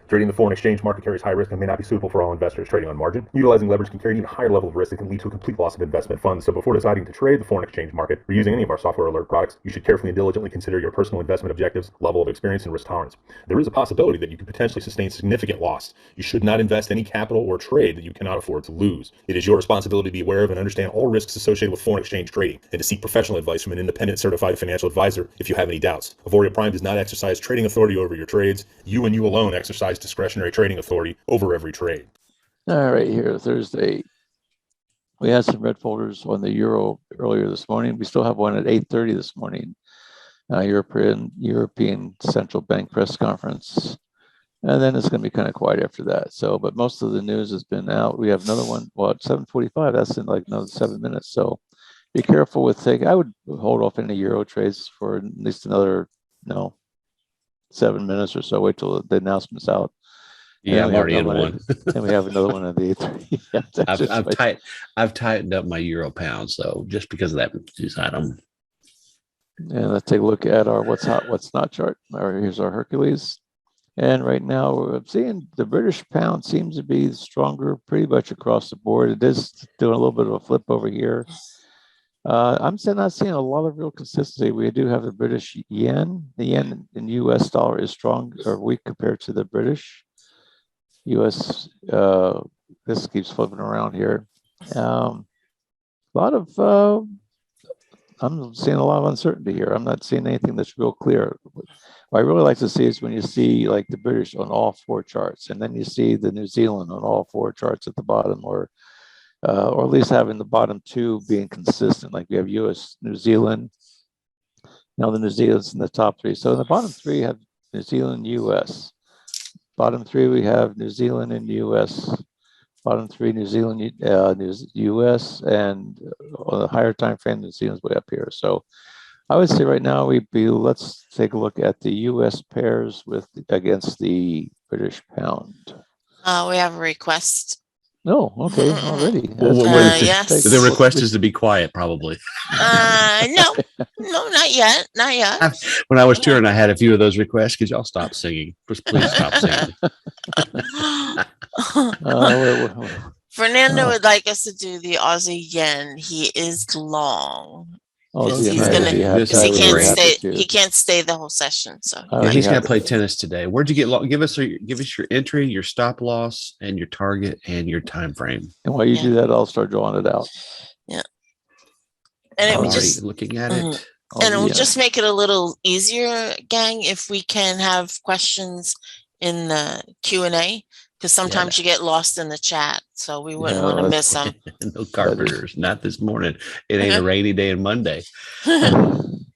Trading the foreign exchange market carries high risk and may not be suitable for all investors. Trading on margin, utilizing leverage can carry an even higher level of risk that can lead to a complete loss of investment funds. So before deciding to trade the foreign exchange market or using any of our software alert products, you should carefully and diligently consider your personal investment objectives, level of experience, and risk tolerance. There is a possibility that you could potentially sustain significant loss. You should not invest any capital or trade that you cannot afford to lose. It is your responsibility to be aware of and understand all risks associated with foreign exchange trading and to seek professional advice from an independent certified financial advisor if you have any doubts. Auvoria Prime does not exercise trading authority over your trades. You and you alone exercise discretionary trading authority over every trade. All right, here, Thursday. We had some red folders on the euro earlier this morning. We still have one at 8:30 this morning. European Central Bank press conference. And then it's going to be kind of quiet after that. So, but most of the news has been out. We have another one, well, at 7:45. That's in like another 7 minutes. So be careful with taking. I would hold off any euro trades for at least another, 7 minutes or so. Wait till the announcement's out. Yeah, I'm already in one. And we have another one at the 8:30. I've tightened up my euro pound, so just because of that news item. And let's take a look at our what's hot, what's not chart. Here's our Hercules. And right now we're seeing the British pound seems to be stronger pretty much across the board. It is doing a little bit of a flip over here. I'm still not seeing a lot of real consistency. We do have the British yen. The yen in US dollar is strong or weak compared to the British. US, this keeps flipping around here. A lot of, I'm seeing a lot of uncertainty here. I'm not seeing anything that's real clear. What I really like to see is when you see like the British on all four charts, and then you see the New Zealand on all four charts at the bottom, or at least having the bottom two being consistent. Like we have US, New Zealand. Now the New Zealand's in the top three. So in the bottom three have New Zealand, US. Bottom three, we have New Zealand and US. Bottom three, New Zealand, US, and on the higher time frame, New Zealand's way up here. So I would say right now let's take a look at the US pairs against the British pound. We have a request. No, okay, already. Yes. The request is to be quiet, probably. No, not yet. Not yet. When I was touring, I had a few of those requests. Could y'all stop singing? Please stop singing. Fernando would like us to do the Aussie yen. He is long. He can't stay the whole session. So he's got to play tennis today. Where'd you get? Give us your entry, your stop loss, and your target, and your time frame. And while you do that, I'll start drawing it out. Yeah. And it would just looking at it. And it will just make it a little easier, gang, if we can have questions in the Q&A, because sometimes you get lost in the chat, so we wouldn't want to miss them. No carpenters, not this morning. It ain't a rainy day and Monday. I'm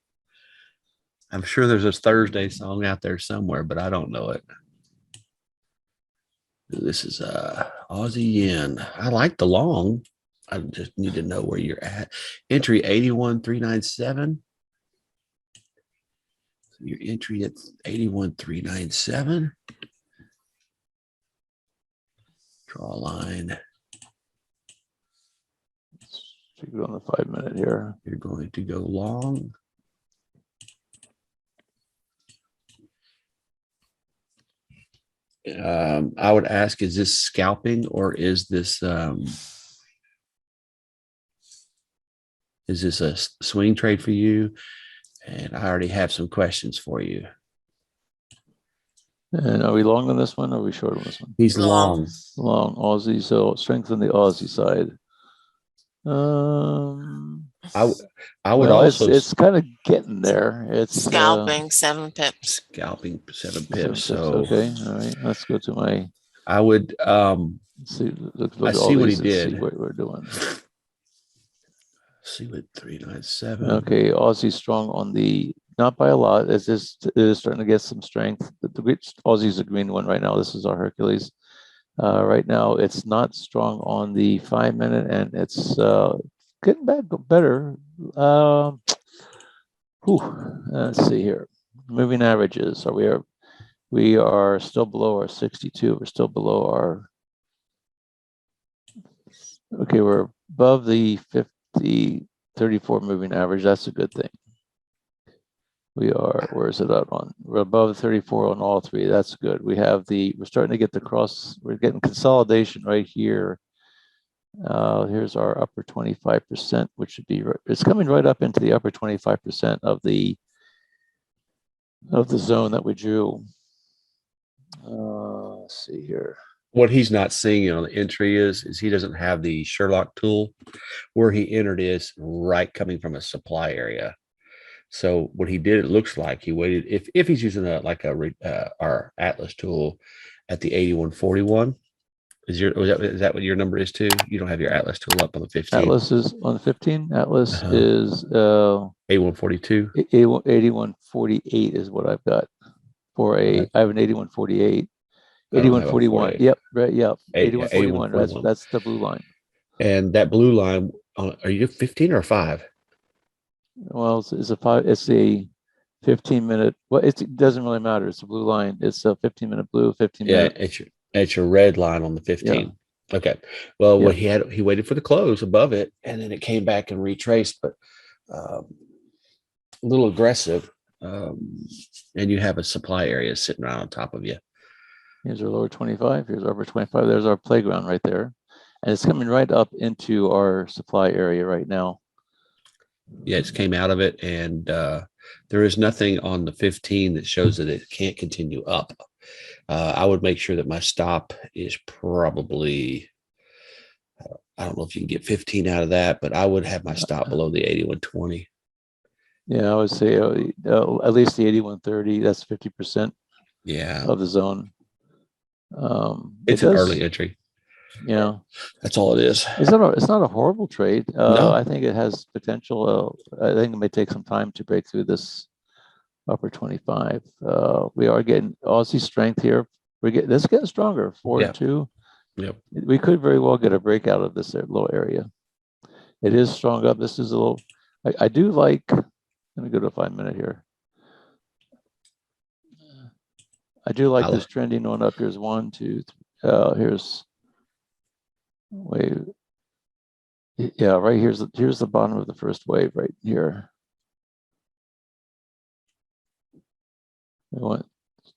sure there's a Thursday song out there somewhere, but I don't know it. This is Aussie yen. I like the long. I just need to know where you're at. Entry 81,397. So your entry at 81,397. Draw a line. Let's go on the 5 minute here. You're going to go long. I would ask, is this scalping or is this a swing trade for you? And I already have some questions for you. And are we long on this one or are we short on this one? He's long. Long Aussie, so strength on the Aussie side. I would also. It's kind of getting there. It's scalping 7 pips. Scalping 7 pips. So okay, all right. Let's go to my. I would see. Look I see what he did. See what we're doing. See what 397. Okay, Aussie strong on the. Not by a lot. It is starting to get some strength. The Aussie's a green one right now. This is our Hercules. Right now, it's not strong on the 5 minute, and it's getting better. Let's see here. Moving averages. So we are still below our 62. We're still below our. Okay, we're above the the 34 moving average. That's a good thing. Where is it at on? We're above 34 on all three. That's good. We're starting to get we're getting consolidation right here. Here's our upper 25%, which should be, it's coming right up into the upper 25% of the zone that we drew. Let's see here. What he's not seeing on the entry is he doesn't have the Sherlock tool. Where he entered is right coming from a supply area. So what he did, it looks like he waited. If he's using our Atlas tool at the 8141, is that what your number is too? You don't have your Atlas tool up on the 15. Atlas is on the 15. Atlas is 8142. 8148 is what I've got for I have an 8148. 8141. Yep. Right. Yep. 8141. That's the blue line. And that blue line, are you 15 or 5? Well, it's a 15-minute. Well, it doesn't really matter. It's a blue line. It's a 15-minute blue, 15-minute. Yeah, it's your red line on the 15. Yeah. Okay. Well, what he waited for the close above it, and then it came back and retraced, but a little aggressive. And you have a supply area sitting right on top of you. Here's our lower 25. Here's our upper 25. There's our playground right there, and it's coming right up into our supply area right now. Yeah, it came out of it, and there is nothing on the 15 that shows that it can't continue up. I would make sure that my stop is probably, I don't know if you can get 15 out of that, but I would have my stop below the 8120. Yeah, I would say at least the 8130. That's 50%. Yeah, of the zone. It's an early entry. Yeah, that's all it is. It's not a horrible trade. No. I think it has potential. I think it may take some time to break through this upper 25. We are getting Aussie strength here. This is getting stronger. 4 and 2. Yep. We could very well get a breakout of this little area. It is strong up. This is a little. I do like. Let me go to a 5-minute here. I do like this trending on up. Here's 1, 2, 3. Here's. Wave. Yeah, right here's the bottom of the first wave right here. We want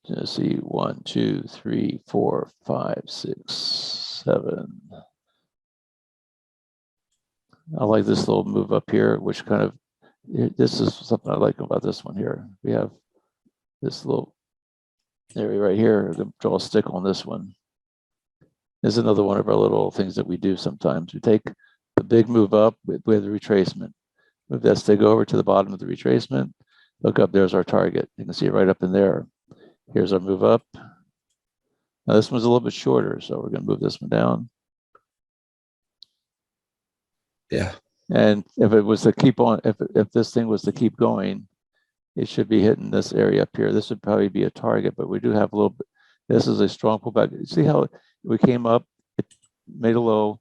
to see 1, 2, 3, 4, 5, 6, 7. I like this little move up here, which kind of, this is something I like about this one here. We have this little area right here. I'm going to draw a stick on this one. This is another one of our little things that we do sometimes. We take the big move up with the retracement. Move that stick over to the bottom of the retracement. Look up, there's our target. You can see it right up in there. Here's our move up. Now this one's a little bit shorter, so we're going to move this one down. Yeah. And if it was to keep on, if this thing was to keep going, it should be hitting this area up here. This would probably be a target, but we do have a little bit. This is a strong pullback. See how we came up, it made a low.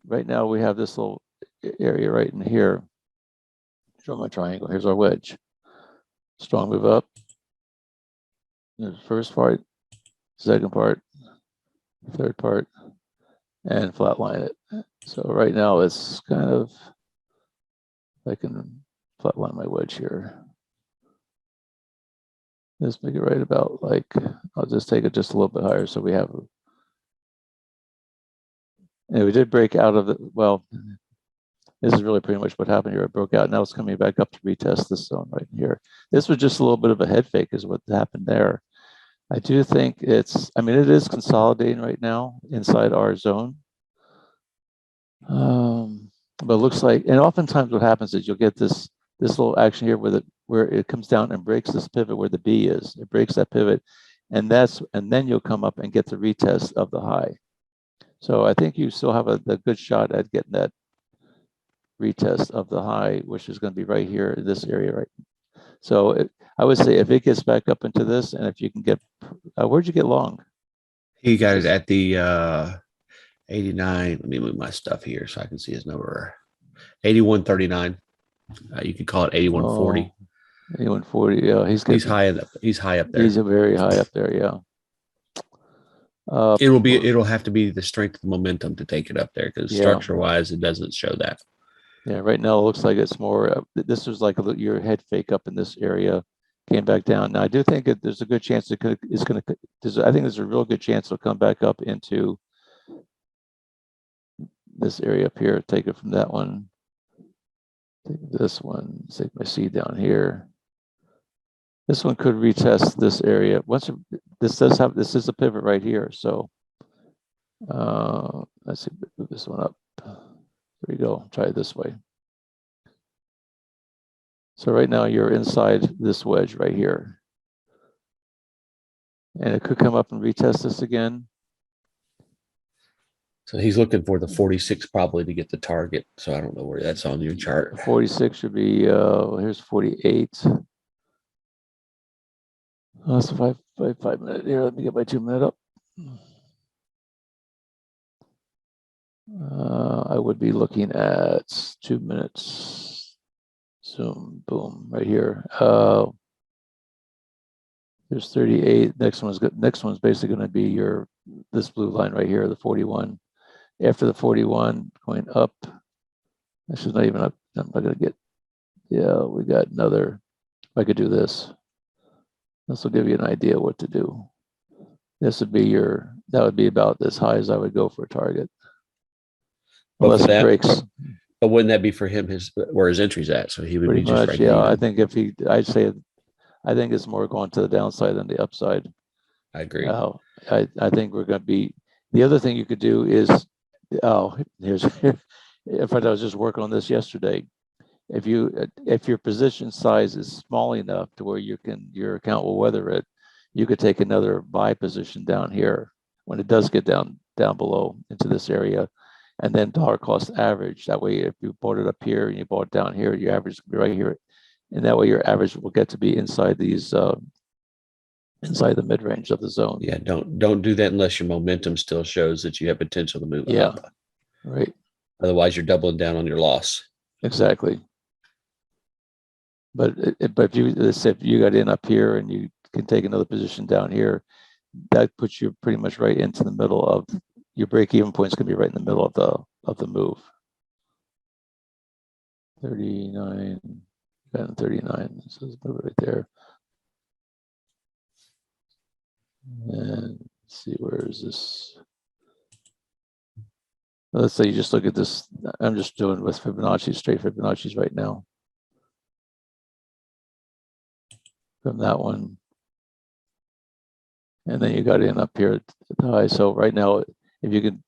Right now we have this little area right in here. Show my triangle. Here's our wedge. Strong move up. There's the first part, second part, third part, and flatline it. So right now it's kind of, I can flatline my wedge here. Just make it right about like, I'll just take it just a little bit higher so we have, and we did break out of the, well, this is really pretty much what happened here. It broke out. Now it's coming back up to retest this zone right here. This was just a little bit of a head fake is what happened there. I do think it's, I mean, it is consolidating right now inside our zone. But it looks like, and oftentimes what happens is you'll get this little action here where it comes down and breaks this pivot where the B is. It breaks that pivot, and then you'll come up and get the retest of the high. So I think you still have a good shot at getting that retest of the high, which is going to be right here in this area, right? So I would say if it gets back up into this, and if you can get, where'd you get long? He got it at the 89. Let me move my stuff here so I can see his number. 8139. You could call it 8140. 8140. Yeah, he's high up. He's high up there. He's very high up there. Yeah. It'll have to be the strength of the momentum to take it up there because structure wise, it doesn't show that. Yeah, right now it looks like it's more, this was like your head fake up in this area, came back down. Now I do think that there's a good chance it's going to, I think there's a real good chance it'll come back up into this area up here. Take it from that one. Take this one, take my C down here. This one could retest this area. This is a pivot right here. So let's see, move this one up. There we go. Try it this way. So right now you're inside this wedge right here. And it could come up and retest this again. So he's looking for the 46 probably to get the target. So I don't know where that's on your chart. 46 should be, here's 48. So 5 minute here. Let me get my 2 minute up. I would be looking at 2 minutes. Zoom, boom, right here. There's 38. Next one's good. Next one's basically going to be this blue line right here, the 41. After the 41, going up. This is not even up. I'm not going to get. Yeah, we got another. If I could do this, this will give you an idea what to do. This would be that would be about as high as I would go for a target. Unless it breaks. But wouldn't that be for him where his entry's at? So he would Pretty be just much, right. Yeah, I think I think it's more going to the downside than the upside. I agree. I think we're going to be. The other thing you could do is, in fact, I was just working on this yesterday. If your position size is small enough to where your account will weather it, you could take another buy position down here when it does get down below into this area, and then dollar cost average. That way, if you bought it up here and you bought it down here, your average will be right here, and that way your average will get to be inside these inside the mid range of the zone. Yeah, don't do that unless your momentum still shows that you have potential to move up. Right. Otherwise, you're doubling down on your loss. Exactly. But if you got in up here and you can take another position down here, that puts you pretty much right into the middle of your break-even point's going to be right in the middle of the move. 39 and 39. So let's move it right there. And let's see, where is this? Let's say you just look at this. I'm just doing with Fibonacci, straight Fibonacci's right now. From that one. And then you got in up here at the high. So right now, if you can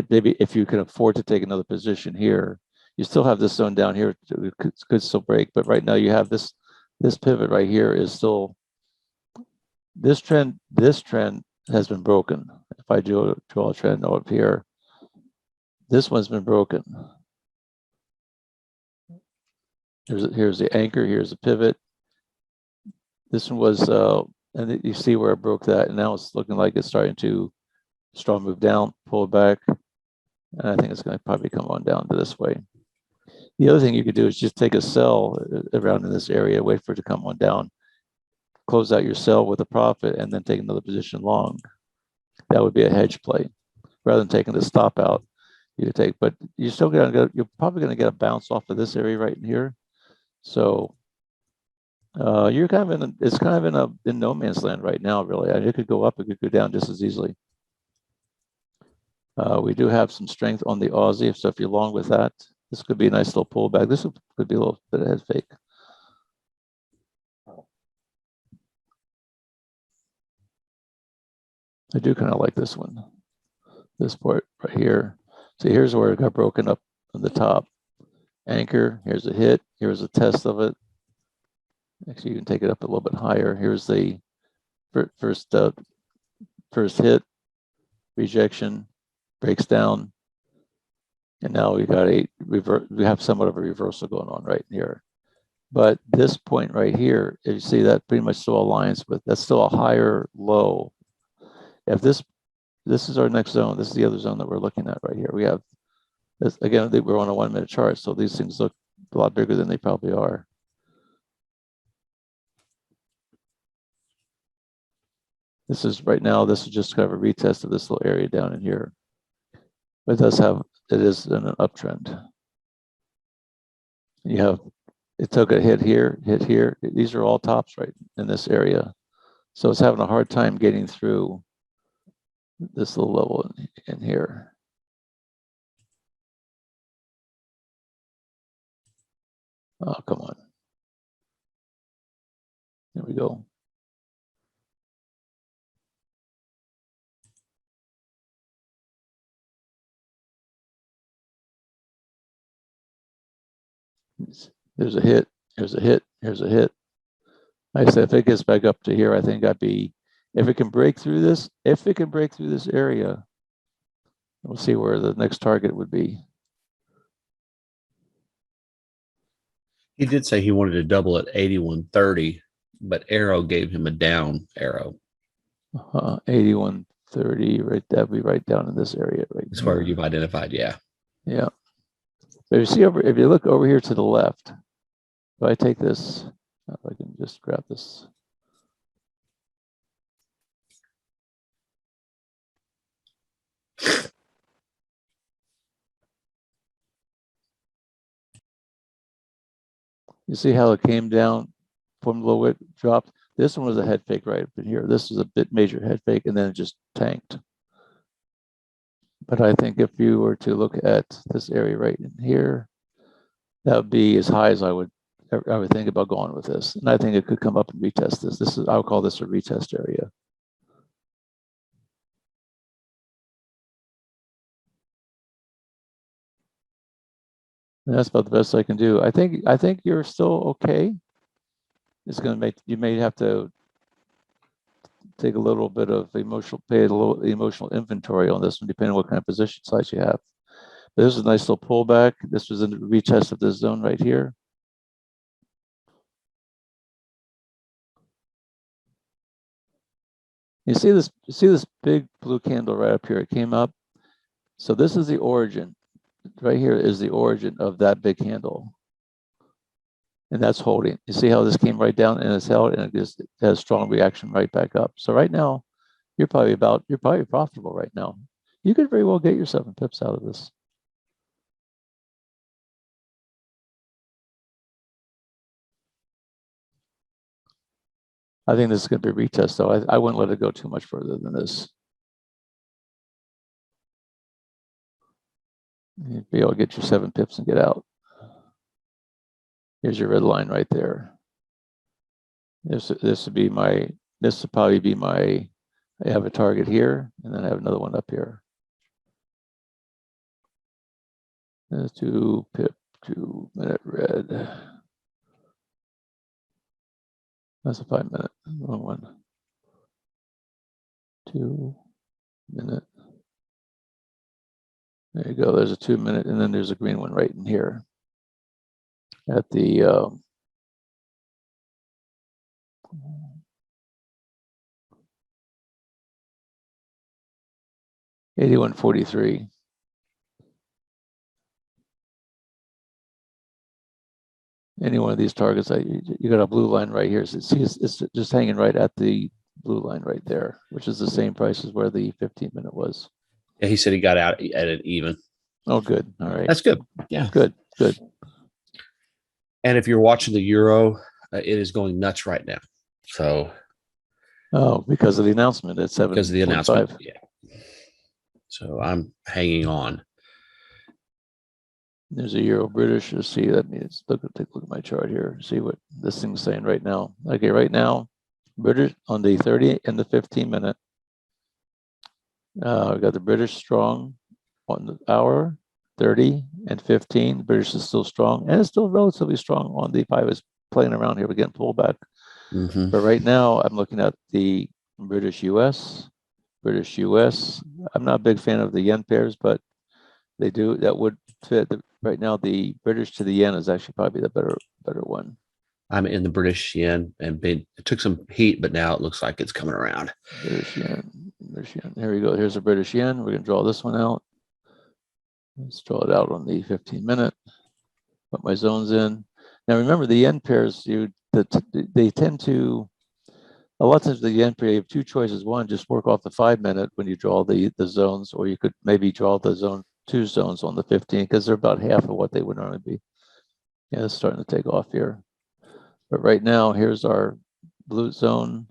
maybe if you can afford to take another position here, you still have this zone down here. It could still break, but right now you have this pivot right here is still this trend has been broken. If I draw a trend up here, this one's been broken. Here's the anchor, here's the pivot. This one was and you see where it broke that, and now it's looking like it's starting to strong move down, pull it back, and I think it's going to probably come on down to this way. The other thing you could do is just take a sell around in this area, wait for it to come on down, close out your sell with a profit, and then take another position long. That would be a hedge play, rather than taking the stop out. You could take, but you're still going to you're probably going to get a bounce off of this area right in here. So you're kind of it's kind of in no man's land right now, really. It could go up, it could go down just as easily. We do have some strength on the Aussie, so if you're long with that, this could be a nice little pullback. This could be a little bit of head fake. I do kind of like this one, this part right here. So here's where it got broken up on the top. Anchor, here's a hit, here's a test of it. Actually, you can take it up a little bit higher. Here's the first hit, rejection, breaks down, and now we got we have somewhat of a reversal going on right here. But this point right here, if you see that pretty much still aligns with, that's still a higher low. If this is our next zone, this is the other zone that we're looking at right here. We have this again, we're on a 1 minute chart, so these things look a lot bigger than they probably are. This is right now, this is just kind of a retest of this little area down in here. But it is in an uptrend. You have, it took a hit here, hit here. These are all tops right in this area. So it's having a hard time getting through this little level in here. Oh, come on. There we go. There's a hit, here's a hit, here's a hit. Like I said, if it gets back up to here, I think I'd be, if it can break through this, area, we'll see where the next target would be. He did say he wanted to double at 81.30, but Arrow gave him a down arrow. 81.30, right? That'd be right down in this area, right? That's where you've identified, yeah. Yeah. So you see over, if you look over here to the left, if I take this, if I can just grab this. You see how it came down from the low, it dropped. This one was a head fake right up in here. This was a bit major head fake, and then it just tanked. But I think if you were to look at this area right in here, that would be as high as I would think about going with this. And I think it could come up and retest this. This is, I would call this a retest area. And that's about the best I can do. I think you're still okay. It's going to make, you may have to take a little bit of pay a little emotional inventory on this one, depending on what kind of position size you have. But this is a nice little pullback. This was a retest of this zone right here. You see this big blue candle right up here. It came up. So this is the origin. Right here is the origin of that big candle. And that's holding. You see how this came right down and it's held, and it just has strong reaction right back up. So right now, you're probably profitable right now. You could very well get your 7 pips out of this. I think this is going to be a retest, though. I wouldn't let it go too much further than this. You'd be able to get your 7 pips and get out. Here's your red line right there. This would probably be my, I have a target here, and then I have another one up here. There's 2 pip, 2 minute red. That's a 5 minute, wrong one. 2 minute. There you go, there's a 2 minute, and then there's a green one right in here. At the 81.43. Any one of these targets, you got a blue line right here. So it's just hanging right at the blue line right there, which is the same price as where the 15-minute was. Yeah, he said he got out at it even. Oh, good. All right. That's good. Yeah. Good. And if you're watching the euro, it is going nuts right now. So. Oh, because of the announcement at 7. Because of the announcement. Yeah. So I'm hanging on. There's a Euro British. You'll see that means take a look at my chart here. See what this thing's saying right now. Okay, right now, British on the 30 and the 15-minute. We got the British strong on the hour, 30 and 15. The British is still strong, and it's still relatively strong on the 5. Is playing around here. We're getting pulled back. Mm-hmm. But right now, I'm looking at the British US. I'm not a big fan of the yen pairs, but they do, that would fit. Right now, the British to the yen is actually probably the better one. I'm in the British yen, and it took some heat, but now it looks like it's coming around. British yen. Here we go. Here's a British yen. We're going to draw this one out. Let's draw it out on the 15-minute. Put my zones in. Now, remember, the yen pairs, they tend to, a lot of times the yen pair, you have 2 choices. One, just work off the 5-minute when you draw the zones, or you could maybe draw the 2 zones on the 15, because they're about half of what they would normally be. Yeah, it's starting to take off here. But right now, here's our blue zone.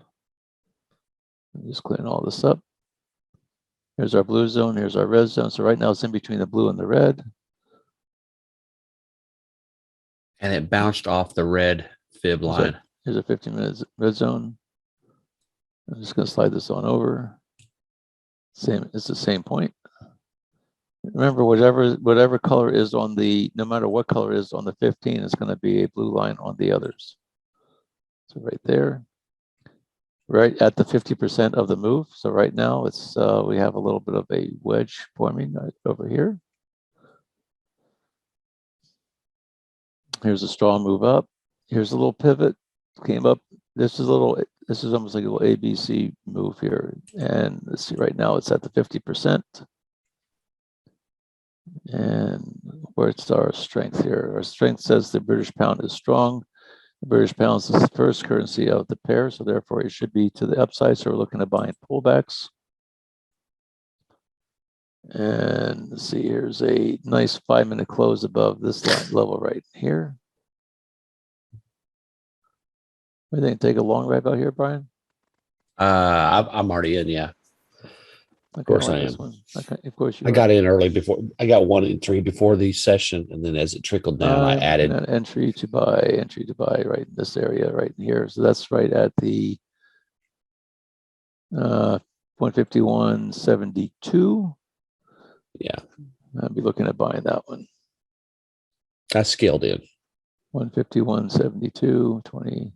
I'm just clearing all this up. Here's our blue zone. Here's our red zone. So right now it's in between the blue and the red. And it bounced off the red fib line. Here's a 15-minute red zone. I'm just going to slide this on over. Same, it's the same point. Remember, whatever color is on the, no matter what color is on the 15, it's going to be a blue line on the others. So right there, right at the 50% of the move. So right now it's we have a little bit of a wedge forming right over here. Here's a strong move up. Here's a little pivot, came up. This is almost like a little ABC move here. And let's see, right now it's at the 50%. And where's our strength here? Our strength says the British pound is strong. The British pound is the first currency of the pair, so therefore it should be to the upside. So we're looking at buying pullbacks. And let's see, here's a nice 5-minute close above this level right here. What do you think? Take a long ride out here, Brian? I'm already in, yeah. Okay, Of course I this am. one. Okay, of course you I got in early before. I got 1 and 3 before the session, and then as it trickled down, I added an entry to buy right in this area right in here. So that's right at the 151.72. Yeah, I'll be looking at buying that one. I scaled in 151.72, 20,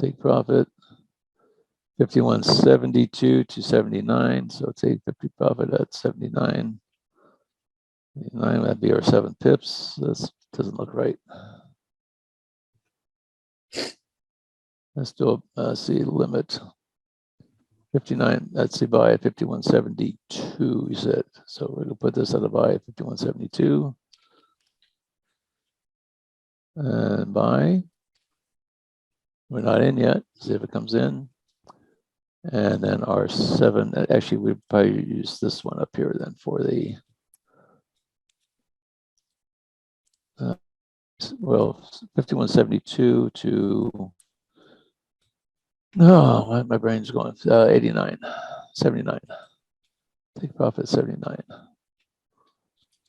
take profit. 51.72 to 79, so take 50 profit at 79. 9, that'd be our 7 pips. This doesn't look right. Let's do a see limit. 59, let's see, buy at 51.72, you said. So we're gonna put this at a buy at 51.72. And buy. We're not in yet. See if it comes in. And then our 7, actually we probably use this one up here then for the, well, 51.72 to, oh, my brain's going, 89, 79. Take profit 79.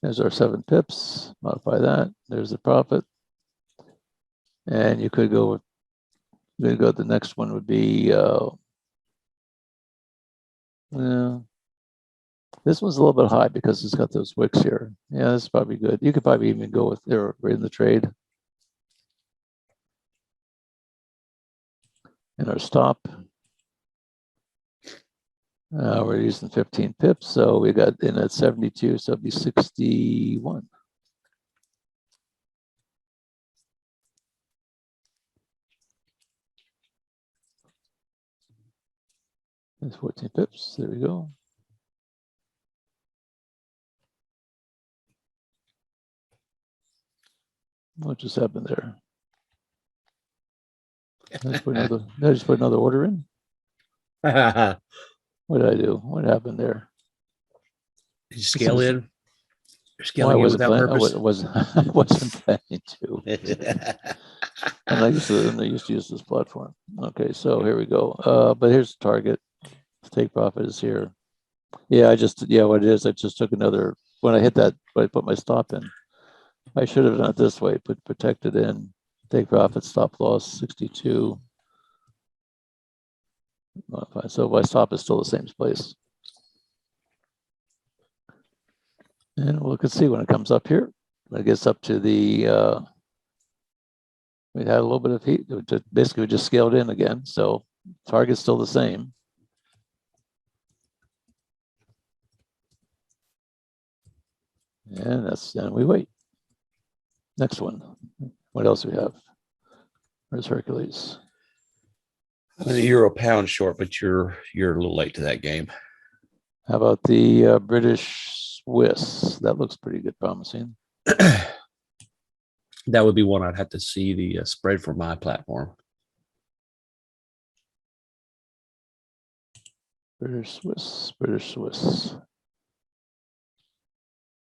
There's our 7 pips, modify that. There's the profit. And you could go with, the next one would be, this one's a little bit high because it's got those wicks here. Yeah, that's probably good. You could probably even go with there in the trade. And our stop. We're using 15 pips, so we got in at 72, so it'd be 61. That's 14 pips. There we go. What just happened there? Did I just put another order in? What did I do? What happened there? Did you scale in? You're Well, scaling in without purpose. I wasn't planning to. And I used to use this platform. Okay, so here we go. But here's the target. Take profit is here. Yeah, what it is, I just took another, when I hit that, when I put my stop in, I should have done it this way, put protected in, take profit, stop loss, 62. So my stop is still the same place. And we'll look and see when it comes up here. When it gets up to the, we had a little bit of heat. Basically, we just scaled in again. So target's still the same. And we wait. Next one. What else do we have? Where's Hercules? I'm a euro pound short, but you're a little late to that game. How about the British Swiss? That looks pretty good, promising. That would be one I'd have to see the spread for my platform. British Swiss, British Swiss.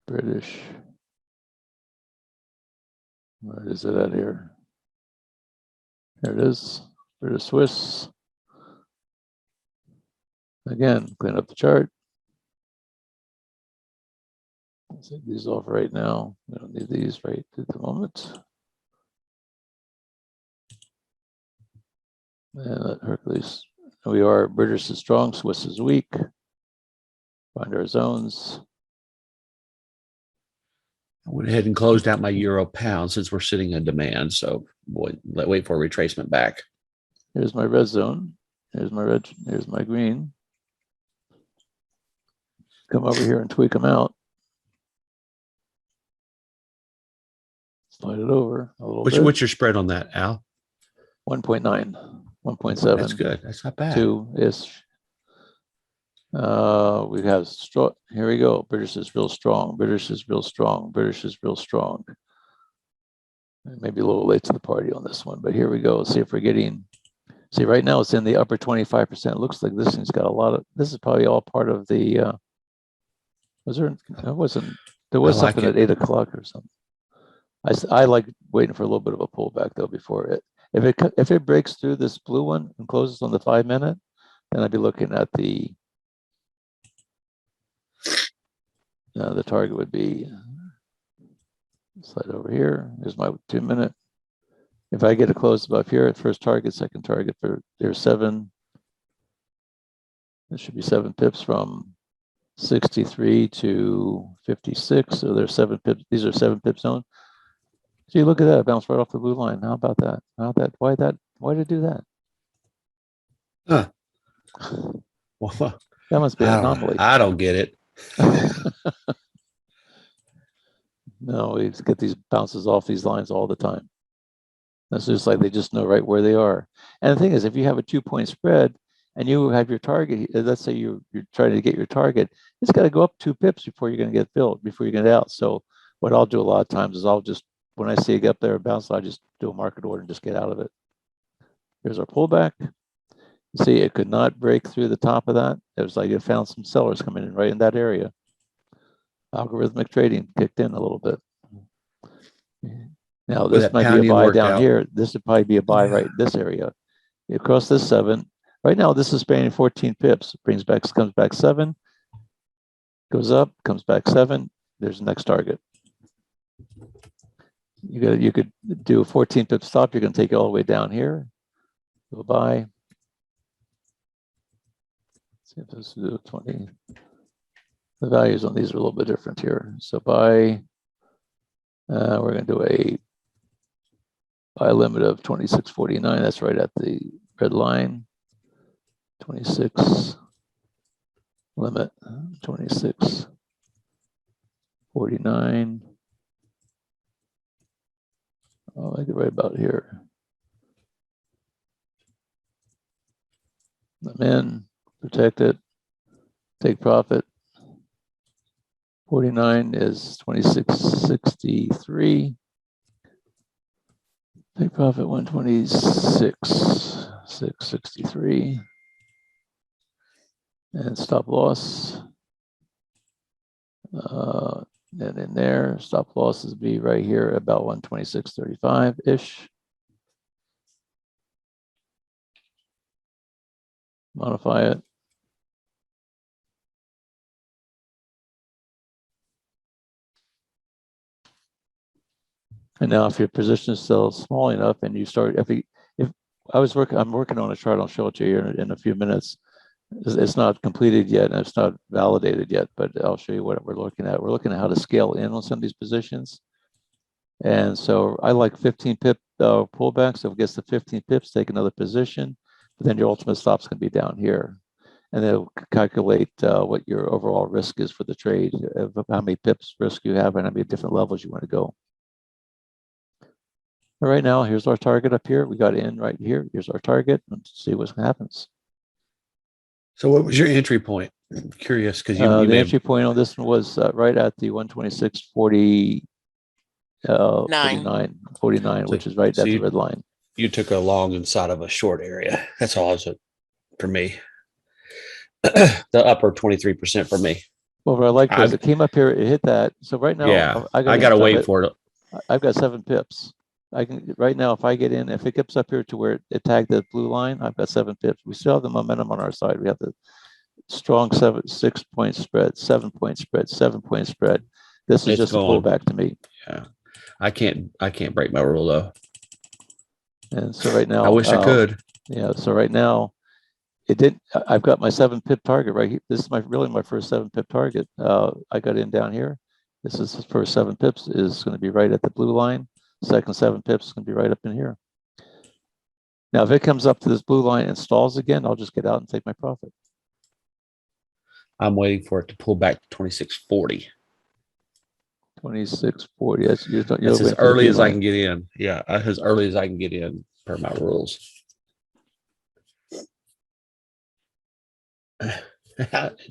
British Where is it at here? There it is. British Swiss. Again, clean up the chart. Let's take these off right now. We don't need these right at the moment. And Hercules. We are British is strong, Swiss is weak. Find our zones. I went ahead and closed out my euro pound since we're sitting in demand. So wait for a retracement back. Here's my red zone. Here's my red. Here's my green. Come over here and tweak them out. Slide it over a little bit. What's your spread on that, Al? 1.9, 1.7. That's good. That's not bad. 2-ish. We have here we go. British is real strong. British is real strong. British is real strong. Maybe a little late to the party on this one, but here we go. See if we're getting. See, right now it's in the upper 25%. It looks like this thing's got a lot of. This is probably all part of the. Was there? There wasn't. There was something at 8 o'clock or something. I like waiting for a little bit of a pullback though before it. If it breaks through this blue one and closes on the 5-minute, then I'd be looking at the target would be slide over here. Here's my 2-minute. If I get a close above here at first target, second target for there's 7. There should be 7 pips from 63 to 56. So there's 7 pips. These are 7 pip zone. So you look at that, it bounced right off the blue line. How about that? Why did it do that? Huh. Well, That must be an anomaly. I don't get it. No, we get these bounces off these lines all the time. That's just like they just know right where they are. And the thing is, if you have a 2-point spread and you have your target, let's say you're trying to get your target, it's got to go up 2 pips before you're going to get filled, before you get out. So what I'll do a lot of times is I'll just, when I see it get up there and bounce, I just do a market order and just get out of it. Here's our pullback. See, it could not break through the top of that. It was like it found some sellers coming in right in that area. Algorithmic trading kicked in a little bit. Now this might be a buy down here. This would probably be a buy right in this area. Across this 7. Right now, this is spanning 14 pips. Comes back 7, goes up, comes back 7. There's the next target. You could do a 14 pip stop. You're going to take it all the way down here. Go buy. See if this is 20. The values on these are a little bit different here. So buy. We're going to do a buy limit of 26.49. That's right at the red line. 26 limit 26.49. Oh, I get right about here. I'm in, protect it, take profit. 49 is 26.63. Take profit 126.663. And stop loss. And in there, stop losses be right here about 126.35-ish. Modify it. And now if your position is still small enough and you start, if I'm working on a chart, I'll show it to you in a few minutes. It's not completed yet and it's not validated yet, but I'll show you what we're looking at. We're looking at how to scale in on some of these positions. And so I like 15 pip pullback. So if it gets to 15 pips, take another position, but then your ultimate stop's going to be down here. And they'll calculate what your overall risk is for the trade, of how many pips risk you have and how many different levels you want to go. All right, now here's our target up here. We got in right here. Here's our target. Let's see what happens. So what was your entry point? I'm curious because you the entry point on this one was right at the 126.49, 49, which is right at the red line. You took a long inside of a short area. That's all it was for me. The upper 23% for me. Well, what I like was it came up here, it hit that. So right now, yeah, I got to wait for it. I've got 7 pips. I can right now, if I get in, if it gets up here to where it tagged the blue line, I've got 7 pips. We still have the momentum on our side. We have the strong 6-point spread, 7-point spread, 7-point spread. This is It's just a going. pullback to me. Yeah. I can't break my rule though. And so right now, I wish I could. Yeah. So right now, it did. I've got my 7-pip target right here. This is really my first 7-pip target. I got in down here. This is the first 7 pips is going to be right at the blue line. Second 7 pips is going to be right up in here. Now, if it comes up to this blue line and stalls again, I'll just get out and take my profit. I'm waiting for it to pull back to 26.40. 26.40. That's as early as I can get in. Yeah, as early as I can get in per my rules. It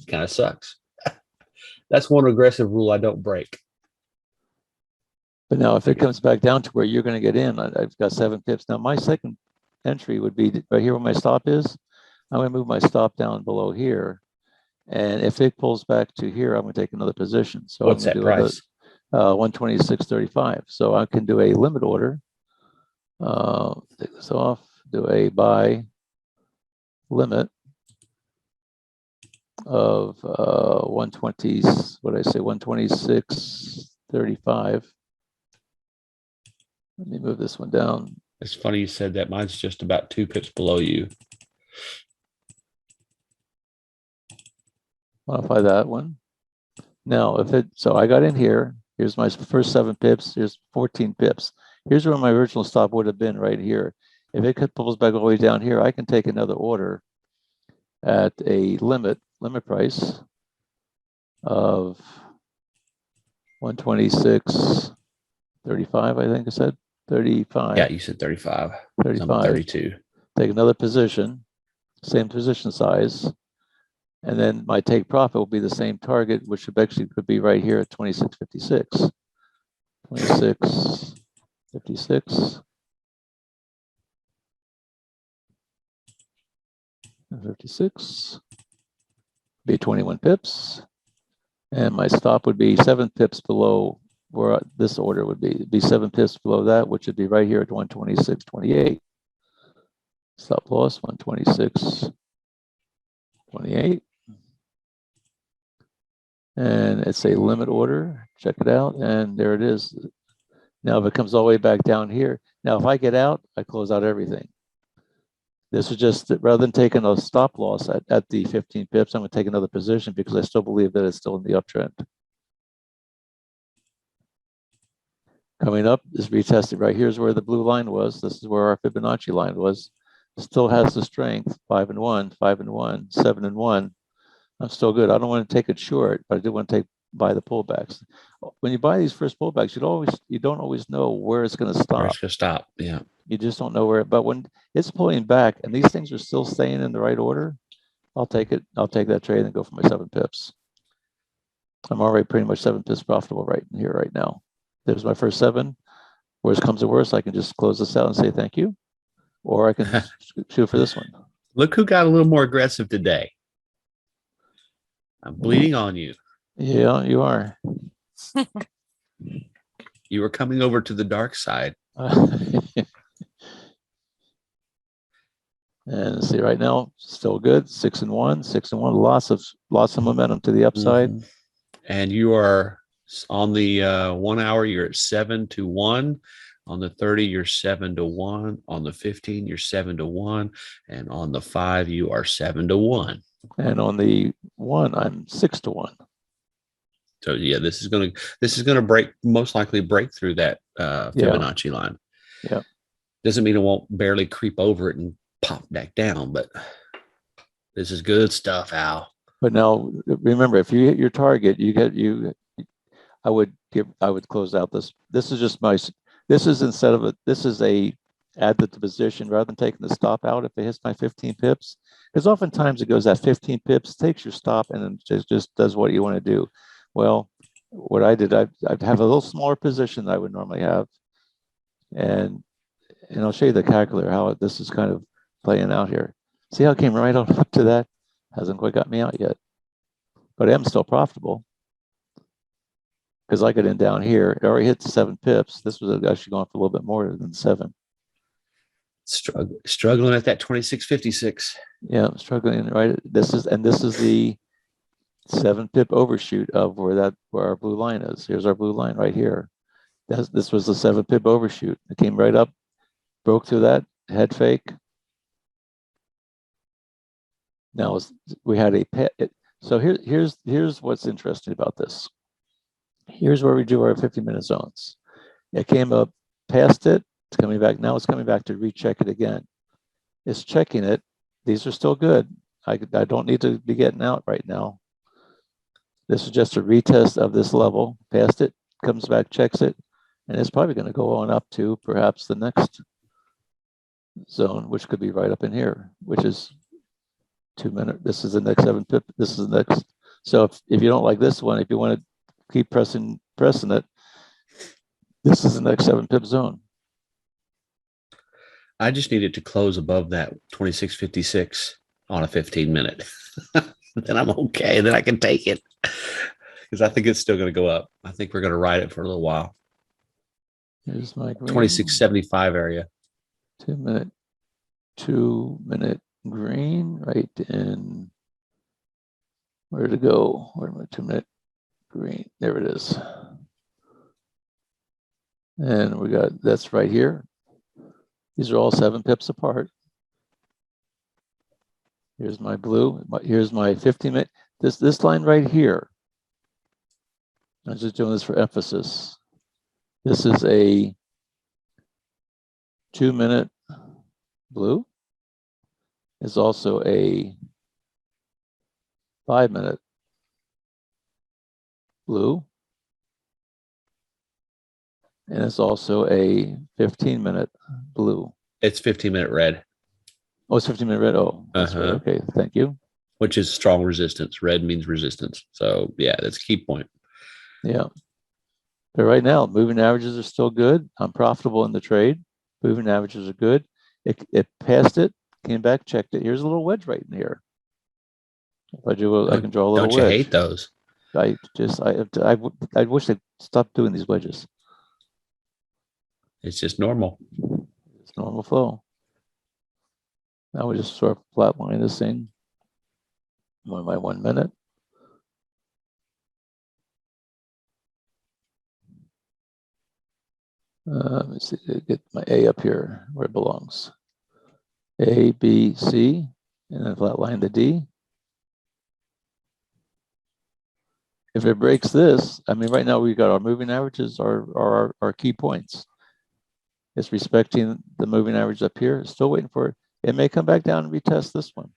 kind of sucks. That's one aggressive rule I don't break. But now, if it comes back down to where you're going to get in, I've got 7 pips. Now, my second entry would be right here where my stop is. I'm going to move my stop down below here. And if it pulls back to here, I'm going to take another position. So What's I'm that going to price? 126.35. So I can do a limit order. Take this off, do a buy limit of 120, what did I say, 126.35. Let me move this one down. It's funny you said that. Mine's just about 2 pips below you. Modify that one. Now, so I got in here. Here's my first 7 pips. Here's 14 pips. Here's where my original stop would have been right here. If it pulls back all the way down here, I can take another order at a limit price of 126.35. I think I said 35. Yeah, you said 35. 35. I'm 32. Take another position, same position size. And then my take profit will be the same target, which actually could be right here at 26.56. 26.56. 56. Be 21 pips. And my stop would be 7 pips below where this order would be. It'd be 7 pips below that, which would be right here at 126.28. Stop loss 126.28. And it's a limit order. Check it out. And there it is. Now, if it comes all the way back down here, now if I get out, I close out everything. This is just rather than taking a stop loss at the 15 pips, I'm going to take another position because I still believe that it's still in the uptrend. Coming up is retested right here's where the blue line was. This is where our Fibonacci line was. Still has the strength 5 and 1, 5 and 1, 7 and 1. I'm still good. I don't want to take it short, but I do want to buy the pullbacks. When you buy these first pullbacks, you don't always know where it's going to stop. Where it's going to stop. Yeah. You just don't know where. But when it's pulling back and these things are still staying in the right order, I'll take it. I'll take that trade and go for my 7 pips. I'm already pretty much 7 pips profitable right here, right now. There's my first 7. Worst comes to worst, I can just close this out and say thank you, or I can shoot for this one. Look who got a little more aggressive today. I'm bleeding on you. Yeah, you are. You were coming over to the dark side. And see right now, still good. 6 and 1, 6 and 1. Lots of momentum to the upside. Mm-hmm. And you are on the 1 hour. You're at 7 to 1. On the 30, you're 7 to 1. On the 15, you're 7 to 1. And on the 5, you are 7 to 1. And on the 1, I'm 6 to 1. So yeah, this is gonna most likely break through that Fibonacci line. Yeah. Doesn't mean it won't barely creep over it and pop back down, but this is good stuff, Al. But now remember, if you hit your target, I would close out this. This is just this is a add to the position rather than taking the stop out if it hits my 15 pips. Because oftentimes it goes at 15 pips, takes your stop, and then just does what you want to do. Well, what I did, I'd have a little smaller position than I would normally have. And I'll show you the calculator, how this is kind of playing out here. See how it came right on up to that? Hasn't quite got me out yet. But I am still profitable. because I got in down here. It already hit the 7 pips. This was actually going for a little bit more than 7. Struggling at that 26.56. Yeah, I'm struggling, right? This is the 7 pip overshoot of where our blue line is. Here's our blue line right here. This was the 7 pip overshoot. It came right up, broke through that head fake. Now we had a pet. So here's what's interesting about this. Here's where we do our 50-minute zones. It came up past it. It's coming back. Now it's coming back to recheck it again. It's checking it. These are still good. I don't need to be getting out right now. This is just a retest of this level. Past it, comes back, checks it, and it's probably going to go on up to perhaps the next zone, which could be right up in here, which is 2 minutes. This is the next 7 pip. This is the next. So if you don't like this one, if you want to keep pressing it, this is the next 7 pip zone. I just needed to close above that 26.56 on a 15-minute. Then I'm okay. Then I can take it because I think it's still going to go up. I think we're going to ride it for a little while. Here's my green. 26.75 area. 2 minute green right in. Where to go? Where am I? 2 minute green. There it is. And we got that's right here. These are all 7 pips apart. Here's my blue. Here's my 50-minute. This line right here. I'm just doing this for emphasis. This is a 2 minute blue. It's also a 5 minute blue. And it's also a 15-minute blue. It's 15-minute red. Oh, it's 15-minute red. Oh, that's right. Okay, thank you. Which is strong resistance. Red means resistance. So yeah, that's a key point. Yeah. But right now, moving averages are still good. I'm profitable in the trade. Moving averages are good. It passed it, came back, checked it. Here's a little wedge right in here. If I do, I can draw a little wedge. Don't you hate those? I wish they'd stop doing these wedges. It's just normal. It's normal flow. Now we just sort of flatline this thing. 1 minute. Let me see, get my A up here where it belongs. A, B, C, and then flatline the D. If it breaks this, I mean, right now we got our moving averages are our key points. It's respecting the moving average up here. It's still waiting for it. It may come back down and retest this one.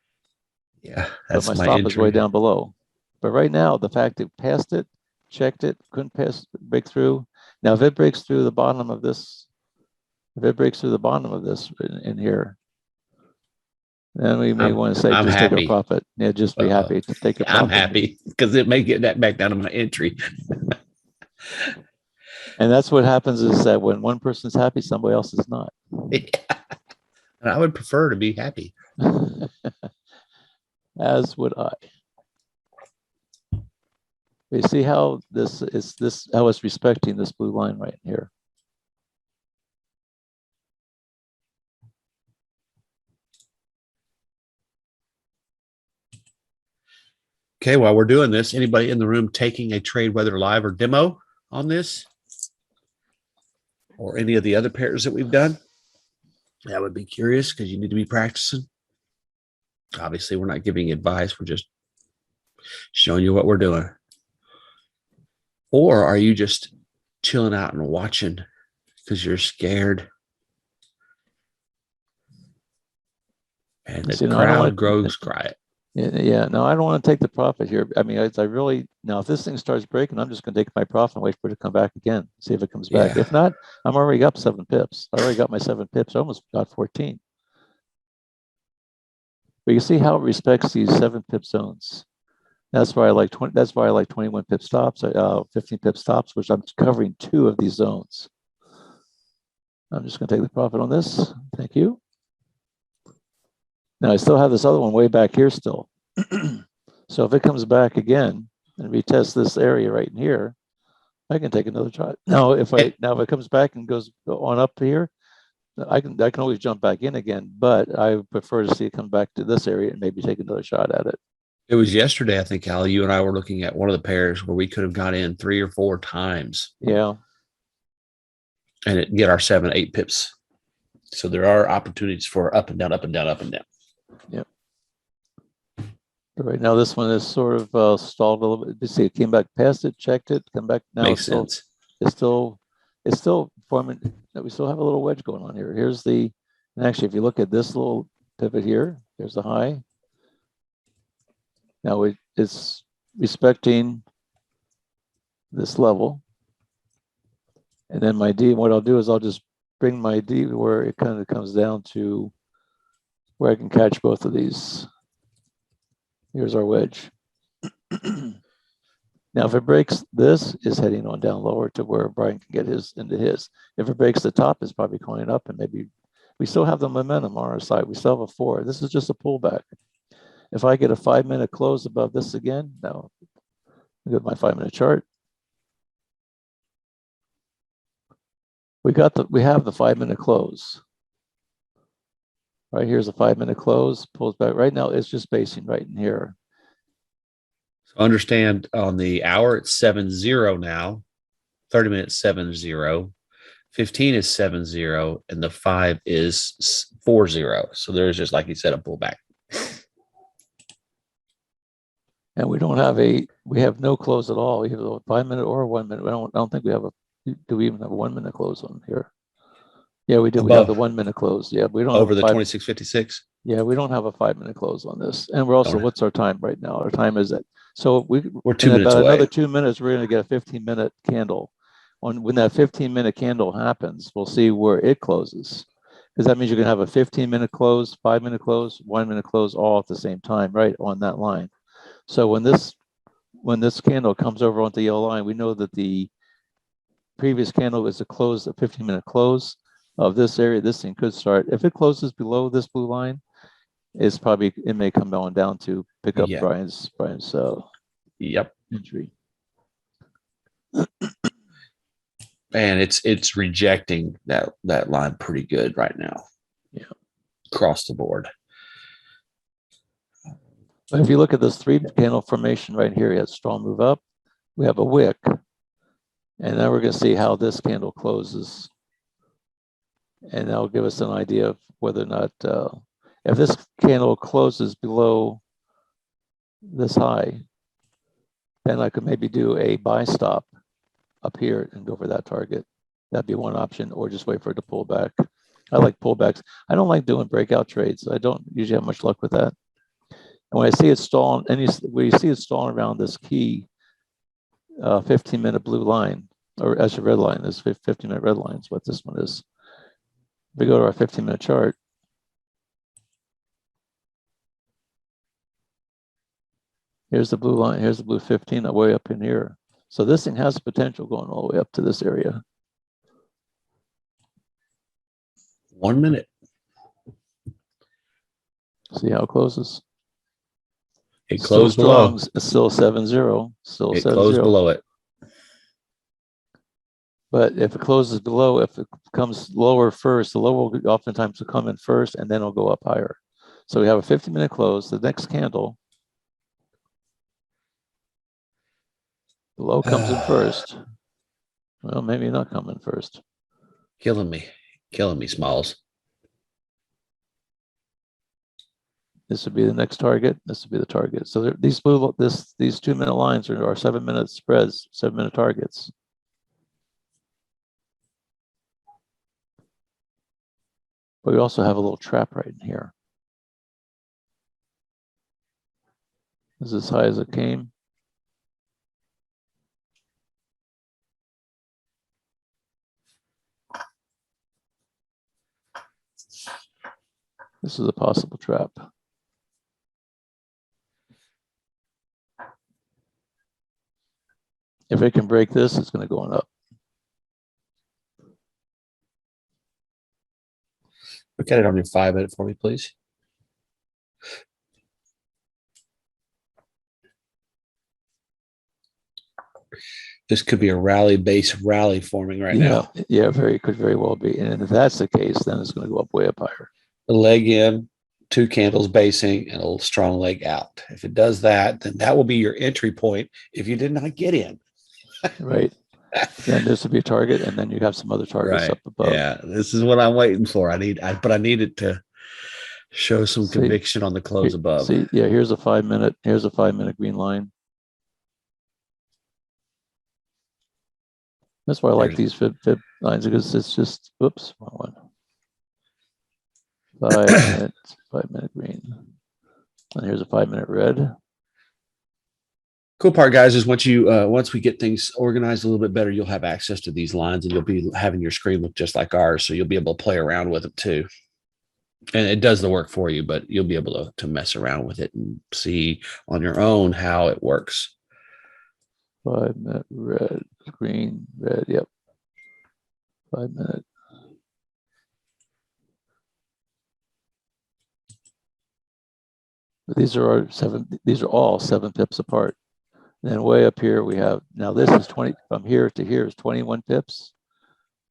Yeah, that's but my my stop entry. is way down below. But right now, the fact it passed it, checked it, couldn't break through. Now, if it breaks through the bottom of this, in here, then we may want to say, just take a profit. Yeah, just be happy to take a profit. I'm happy because it may get that back down to my entry. And that's what happens is that when one person's happy, somebody else is not. Yeah. And I would prefer to be happy. As would I. You see how how it's respecting this blue line right here. Okay, while we're doing this, anybody in the room taking a trade, whether live or demo on this? Or any of the other pairs that we've done? I would be curious because you need to be practicing. Obviously, we're not giving advice. We're just showing you what we're doing. Or are you just chilling out and watching because you're scared? And the crowd grows quiet. Yeah, no, I don't want to take the profit here. I mean, I really, now if this thing starts breaking, I'm just going to take my profit and wait for it to come back again, see if it comes back. Yeah. If not, I'm already up 7 pips. I already got my 7 pips. I almost got 14. But you see how it respects these 7 pip zones. That's why I like 20. That's why I like 21 pip stops, 15 pip stops, which I'm covering 2 of these zones. I'm just going to take the profit on this. Thank you. Now I still have this other one way back here still. So if it comes back again and retests this area right in here, I can take another shot. Now, if it comes back and goes on up here, I can always jump back in again, but I prefer to see it come back to this area and maybe take another shot at it. It was yesterday, I think, Al, you and I were looking at one of the pairs where we could have gone in 3 or 4 times. Yeah. And get our 7, 8 pips. So there are opportunities for up and down, up and down, up and down. Yep. But right now, this one is sort of stalled a little bit. You see, it came back past it, checked it, come back now. Makes sense. It's still forming. We still have a little wedge going on here. And actually, if you look at this little pivot here, there's the high. Now it's respecting this level. And then my D, what I'll do is I'll just bring my D where it kind of comes down to where I can catch both of these. Here's our wedge. Now, if it breaks, this is heading on down lower to where Brian can get his into his. If it breaks the top, it's probably going up, and maybe we still have the momentum on our side. We still have a 4. This is just a pullback. If I get a 5-minute close above this again, now look at my 5-minute chart. We have the 5-minute close. Right here's a 5-minute close, pulls back. Right now, it's just basing right in here. So understand on the hour, it's 7-0 now. 30 minutes, 7-0. 15 is 7-0. And the 5 is 4-0. So there's just, like you said, a pullback. And we have no close at all. We have a 5-minute or a 1 minute. I don't think we have do we even have a 1 minute close on here? Yeah, we do. We have the 1 minute close. Yeah, we don't over the 26.56. Yeah, we don't have a 5-minute close on this. And we're also, what's our time right now? Our time is so we're 2 minutes about away. Another 2 minutes, we're going to get a 15-minute candle. When that 15-minute candle happens, we'll see where it closes. Because that means you're going to have a 15-minute close, 5-minute close, 1 minute close, all at the same time, right on that line. So when this candle comes over onto the yellow line, we know that the previous candle is a 15-minute close of this area. This thing could start. If it closes below this blue line, it may come on down to pick up Brian's entry. And it's rejecting that line pretty good right now. Yeah, across the board. But if you look at this 3-candle formation right here, you have strong move up. We have a wick, and now we're going to see how this candle closes, and that'll give us an idea of whether or not if this candle closes below this high, then I could maybe do a buy stop up here and go for that target. That'd be one option, or just wait for it to pull back. I like pullbacks. I don't like doing breakout trades. I don't usually have much luck with that. And when I see it stalling, when you see it stalling around this key 15-minute blue line, or actually red line, this 15-minute red line is what this one is. If we go to our 15-minute chart, here's the blue line, here's the blue 15 way up in here. So this thing has potential going all the way up to this area. 1 minute. See how it closes. It closed below. It's still 7-0. Still 7-0. It closed below it. But if it closes below, if it comes lower first, the lower will oftentimes will come in first, and then it'll go up higher. So we have a 15-minute close. The next candle, the low comes in first. Well, maybe not coming first. Killing me, Smalls. This would be the next target. This would be the target. So these 2-minute lines are 7-minute spreads, 7-minute targets. But we also have a little trap right in here. This is as high as it came. This is a possible trap. If it can break this, it's going to go on up. Look at it on your 5-minute for me, please. This could be a rally base rally forming right now. Yeah, could very well be. And if that's the case, then it's going to go up way up higher. The leg in, 2 candles basing, and a strong leg out. If it does that, then that will be your entry point if you did not get in. Right. Then this would be a target, and then you have some other targets up above. Yeah, this is what I'm waiting for. I need it to show some conviction on the close above. Here's a 5 minute. Here's a 5 minute green line. That's why I like these fib lines, because it's just, oops, wrong one. 5 minute green. And here's a 5 minute red. Cool part, guys, is once we get things organized a little bit better, you'll have access to these lines, and you'll be having your screen look just like ours. So you'll be able to play around with it too. And it does the work for you, but you'll be able to mess around with it and see on your own how it works. 5 minute red, green, red. Yep. 5 minute. But these are all 7 pips apart. And then way up here we have, now this is 20, from here to here is 21 pips.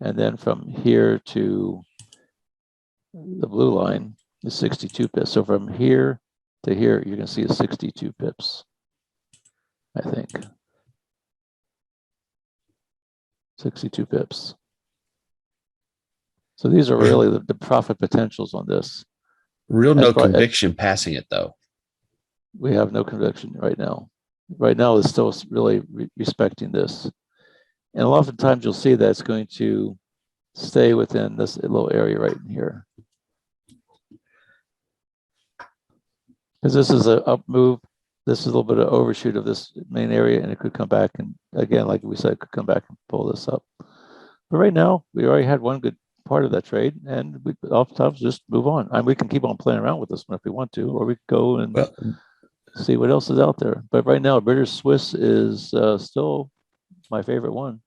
And then from here to the blue line is 62 pips. So from here to here, you're going to see a 62 pips, I think. 62 pips. So these are really the profit potentials on this. No conviction passing it, though. We have no conviction right now. Right now, it's still really respecting this. And a lot of times you'll see that it's going to stay within this little area right in here. Because this is an up move. This is a little bit of overshoot of this main area, and it could come back. And again, like we said, it could come back and pull this up. But right now, we already had one good part of that trade, and we oftentimes just move on. And we can keep on playing around with this one if we want to, or we could go and see what else is out there. But right now, British Swiss is still my favorite one.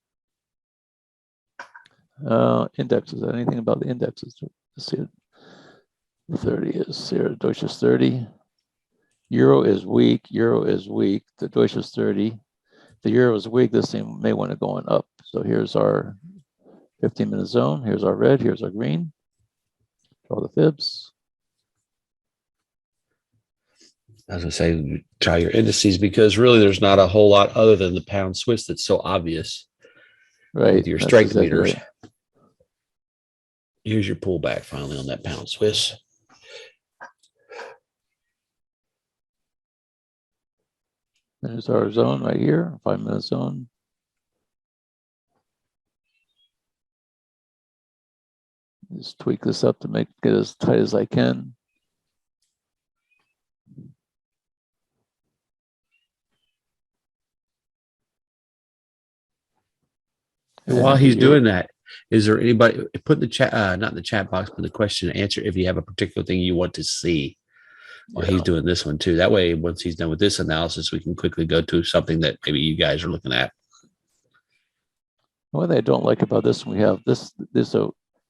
Indexes, anything about the indexes? Let's see it. 30 is here. Deutsche is 30. Euro is weak. The Deutsche is 30. The euro is weak. This thing may want to go on up. So here's our 15-minute zone. Here's our red. Here's our green. Draw the fibs. As I say, try your indices, because really there's not a whole lot other than the pound Swiss that's so obvious. Right. With your strike meters. Right. Here's your pullback finally on that pound Swiss. There's our zone right here, 5-minute zone. Just tweak this up to make it as tight as I can. And while he's doing that, is there anybody put in the chat, not in the chat box, but the question and answer, if you have a particular thing you want to see while he's doing this one too. That way, once he's done with this analysis, we can quickly go to something that maybe you guys are looking at. What I don't like about this one, we have this,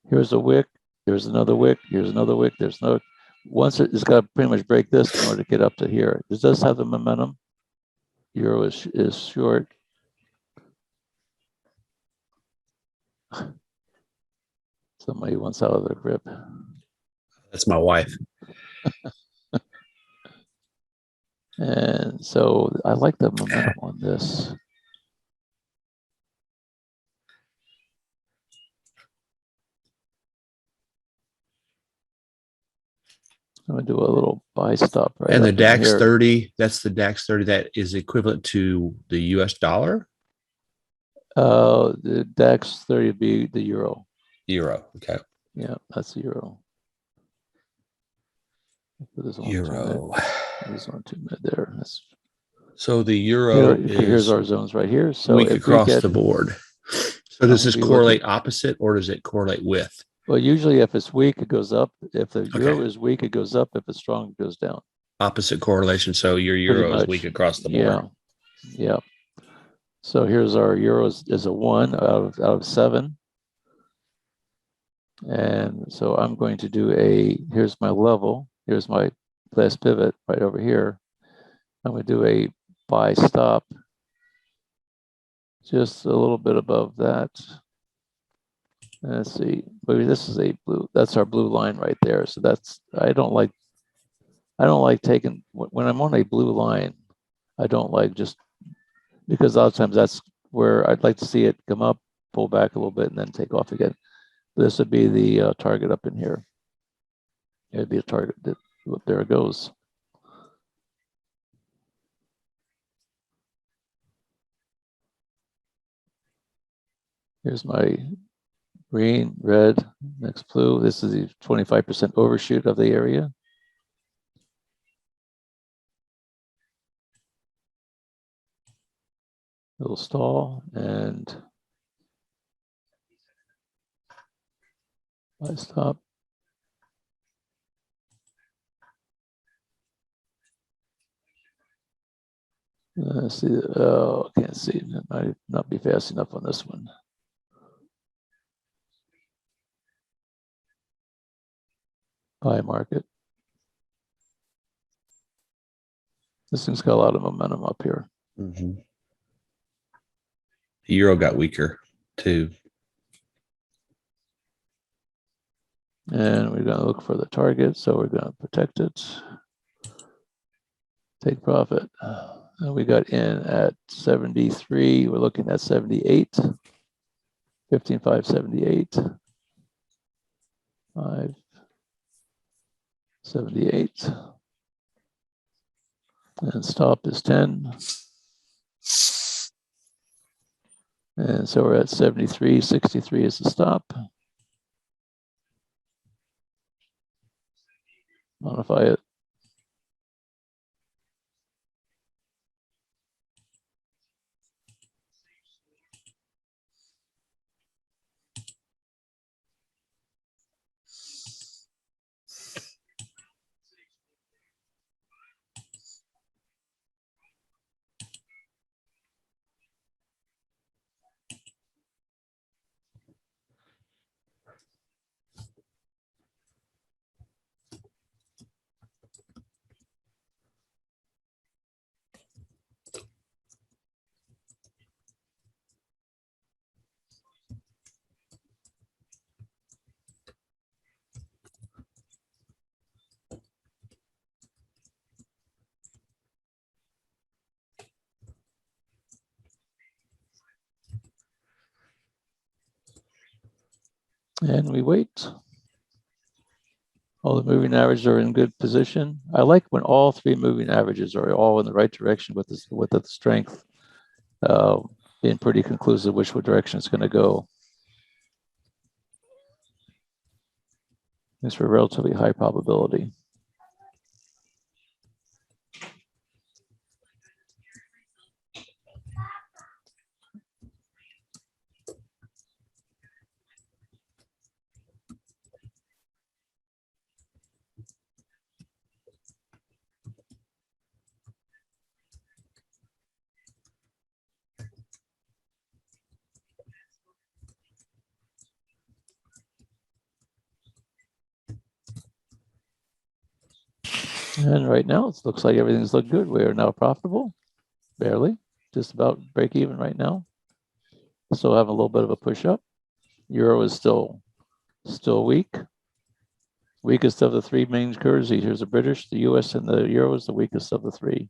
here's a wick, here's another wick, here's another wick, there's no, once it's got to pretty much break this in order to get up to here. It does have the momentum. Euro is short. Somebody wants out of the grip. That's my wife. And so I like the momentum on this. I'm gonna do a little buy stop right. And the DAX 30, that's the DAX 30 that is equivalent to the US dollar? The DAX 30 would be the euro. Euro, okay. Yeah, that's the euro. Euro. This on 2 minute there. That's so the euro here's our zones right here. So weak across the board. So does this correlate opposite, or does it correlate with? Well, usually if it's weak, it goes up. If the euro is weak, it goes up. If it's strong, it goes down. Opposite correlation. So your euro is weak across the board. Yeah. So here's our euro is a 1 out of 7. And so I'm going to do here's my level. Here's my last pivot right over here. I'm going to do a buy stop just a little bit above that. Let's see. Maybe this is a blue. That's our blue line right there. So that's I don't like taking when I'm on a blue line. I don't like just because a lot of times that's where I'd like to see it come up, pull back a little bit, and then take off again. This would be the target up in here. It'd be a target that there it goes. Here's my green, red, next blue. This is the 25% overshoot of the area. Little stall and I stop. See, oh, can't see. Might not be fast enough on this one. Buy market. This thing's got a lot of momentum up here. Mm-hmm. The euro got weaker too. And we're going to look for the target. So we're going to protect it. Take profit. And we got in at 73. We're looking at 78. 15,578. 578. And stop is 10. And so we're at 73. 63 is the stop. Modify it. And we wait. All the moving averages are in good position. I like when all three moving averages are all in the right direction with the strength being pretty conclusive which direction it's going to go. It's for relatively high probability. And right now, it looks like everything's looked good. We are now profitable, barely, just about break even right now. Still have a little bit of a push up. Euro is still weak. Weakest of the three main currencies. Here's the British, the US, and the Euro is the weakest of the three.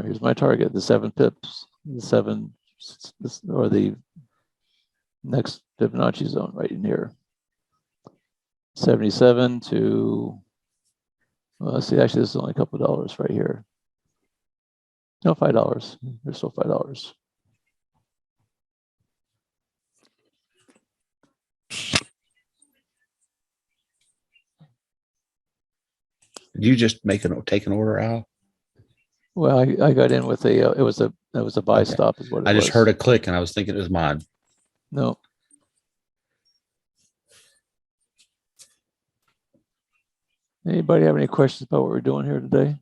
Here's my target, the 7 pips, or the next Fibonacci zone right in here. 77 to, well, let's see, actually, this is only a couple of dollars right here. No, $5. There's still $5. Did you just take an order out? Well, I got in with a it was a buy Okay. stop is what it was. I just heard a click and I was thinking it was mine. No. Anybody have any questions about what we're doing here today?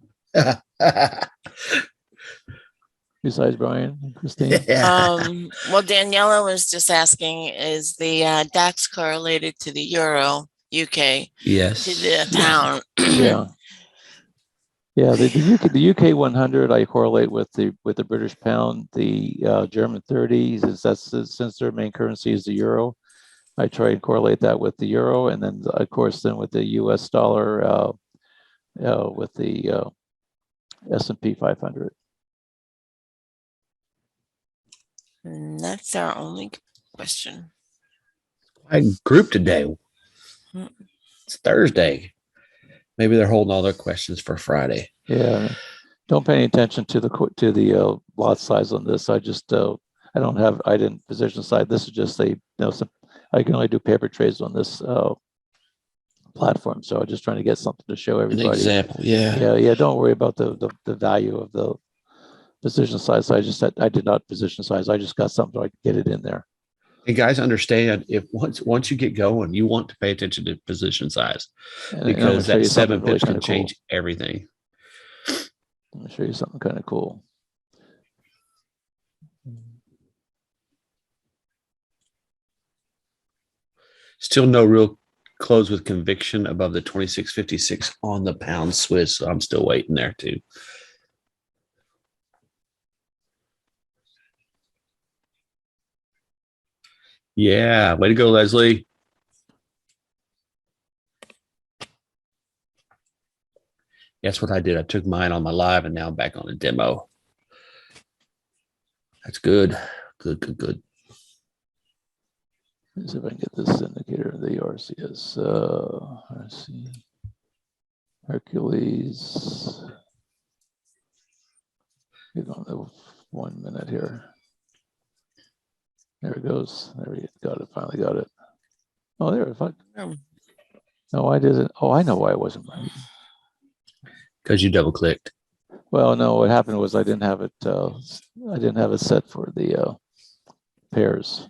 Besides Brian and Christine? Well, Daniela was just asking, is the DAX correlated to the Euro, UK, Yes. to the pound? Yeah. Yeah, the UK 100 I correlate with the British pound. The German 30s is since their main currency is the euro. I try and correlate that with the euro, and then of course with the US dollar with the S&P 500. And that's our only question. I group today. Hmm. It's Thursday. Maybe they're holding all their questions for Friday. Yeah, don't pay any attention to the lot size on this. I just I didn't position size. This is just I can only do paper trades on this platform. So I'm just trying to get something to show everybody. An example, yeah. Yeah. Don't worry about the value of the position size. I did not position size. I just got something so I could get it in there. And guys, understand if once you get going, you want to pay attention to position size because that 7 pips can change everything. Let me show you something kind of cool. Still no real close with conviction above the 26.56 on the pound Swiss. So I'm still waiting there too. Yeah, way to go, Leslie. That's what I did. I took mine on my live and now I'm back on a demo. That's good. Good. Let's see if I can get this indicator, the RCS. Let's see. Hercules. Get on the 1 minute here. There it goes. There we got it. Finally got it. Oh, there. No, I didn't. Oh, I know why it wasn't running. Because you double clicked. Well, no. What happened was I didn't have it. I didn't have it set for the pairs.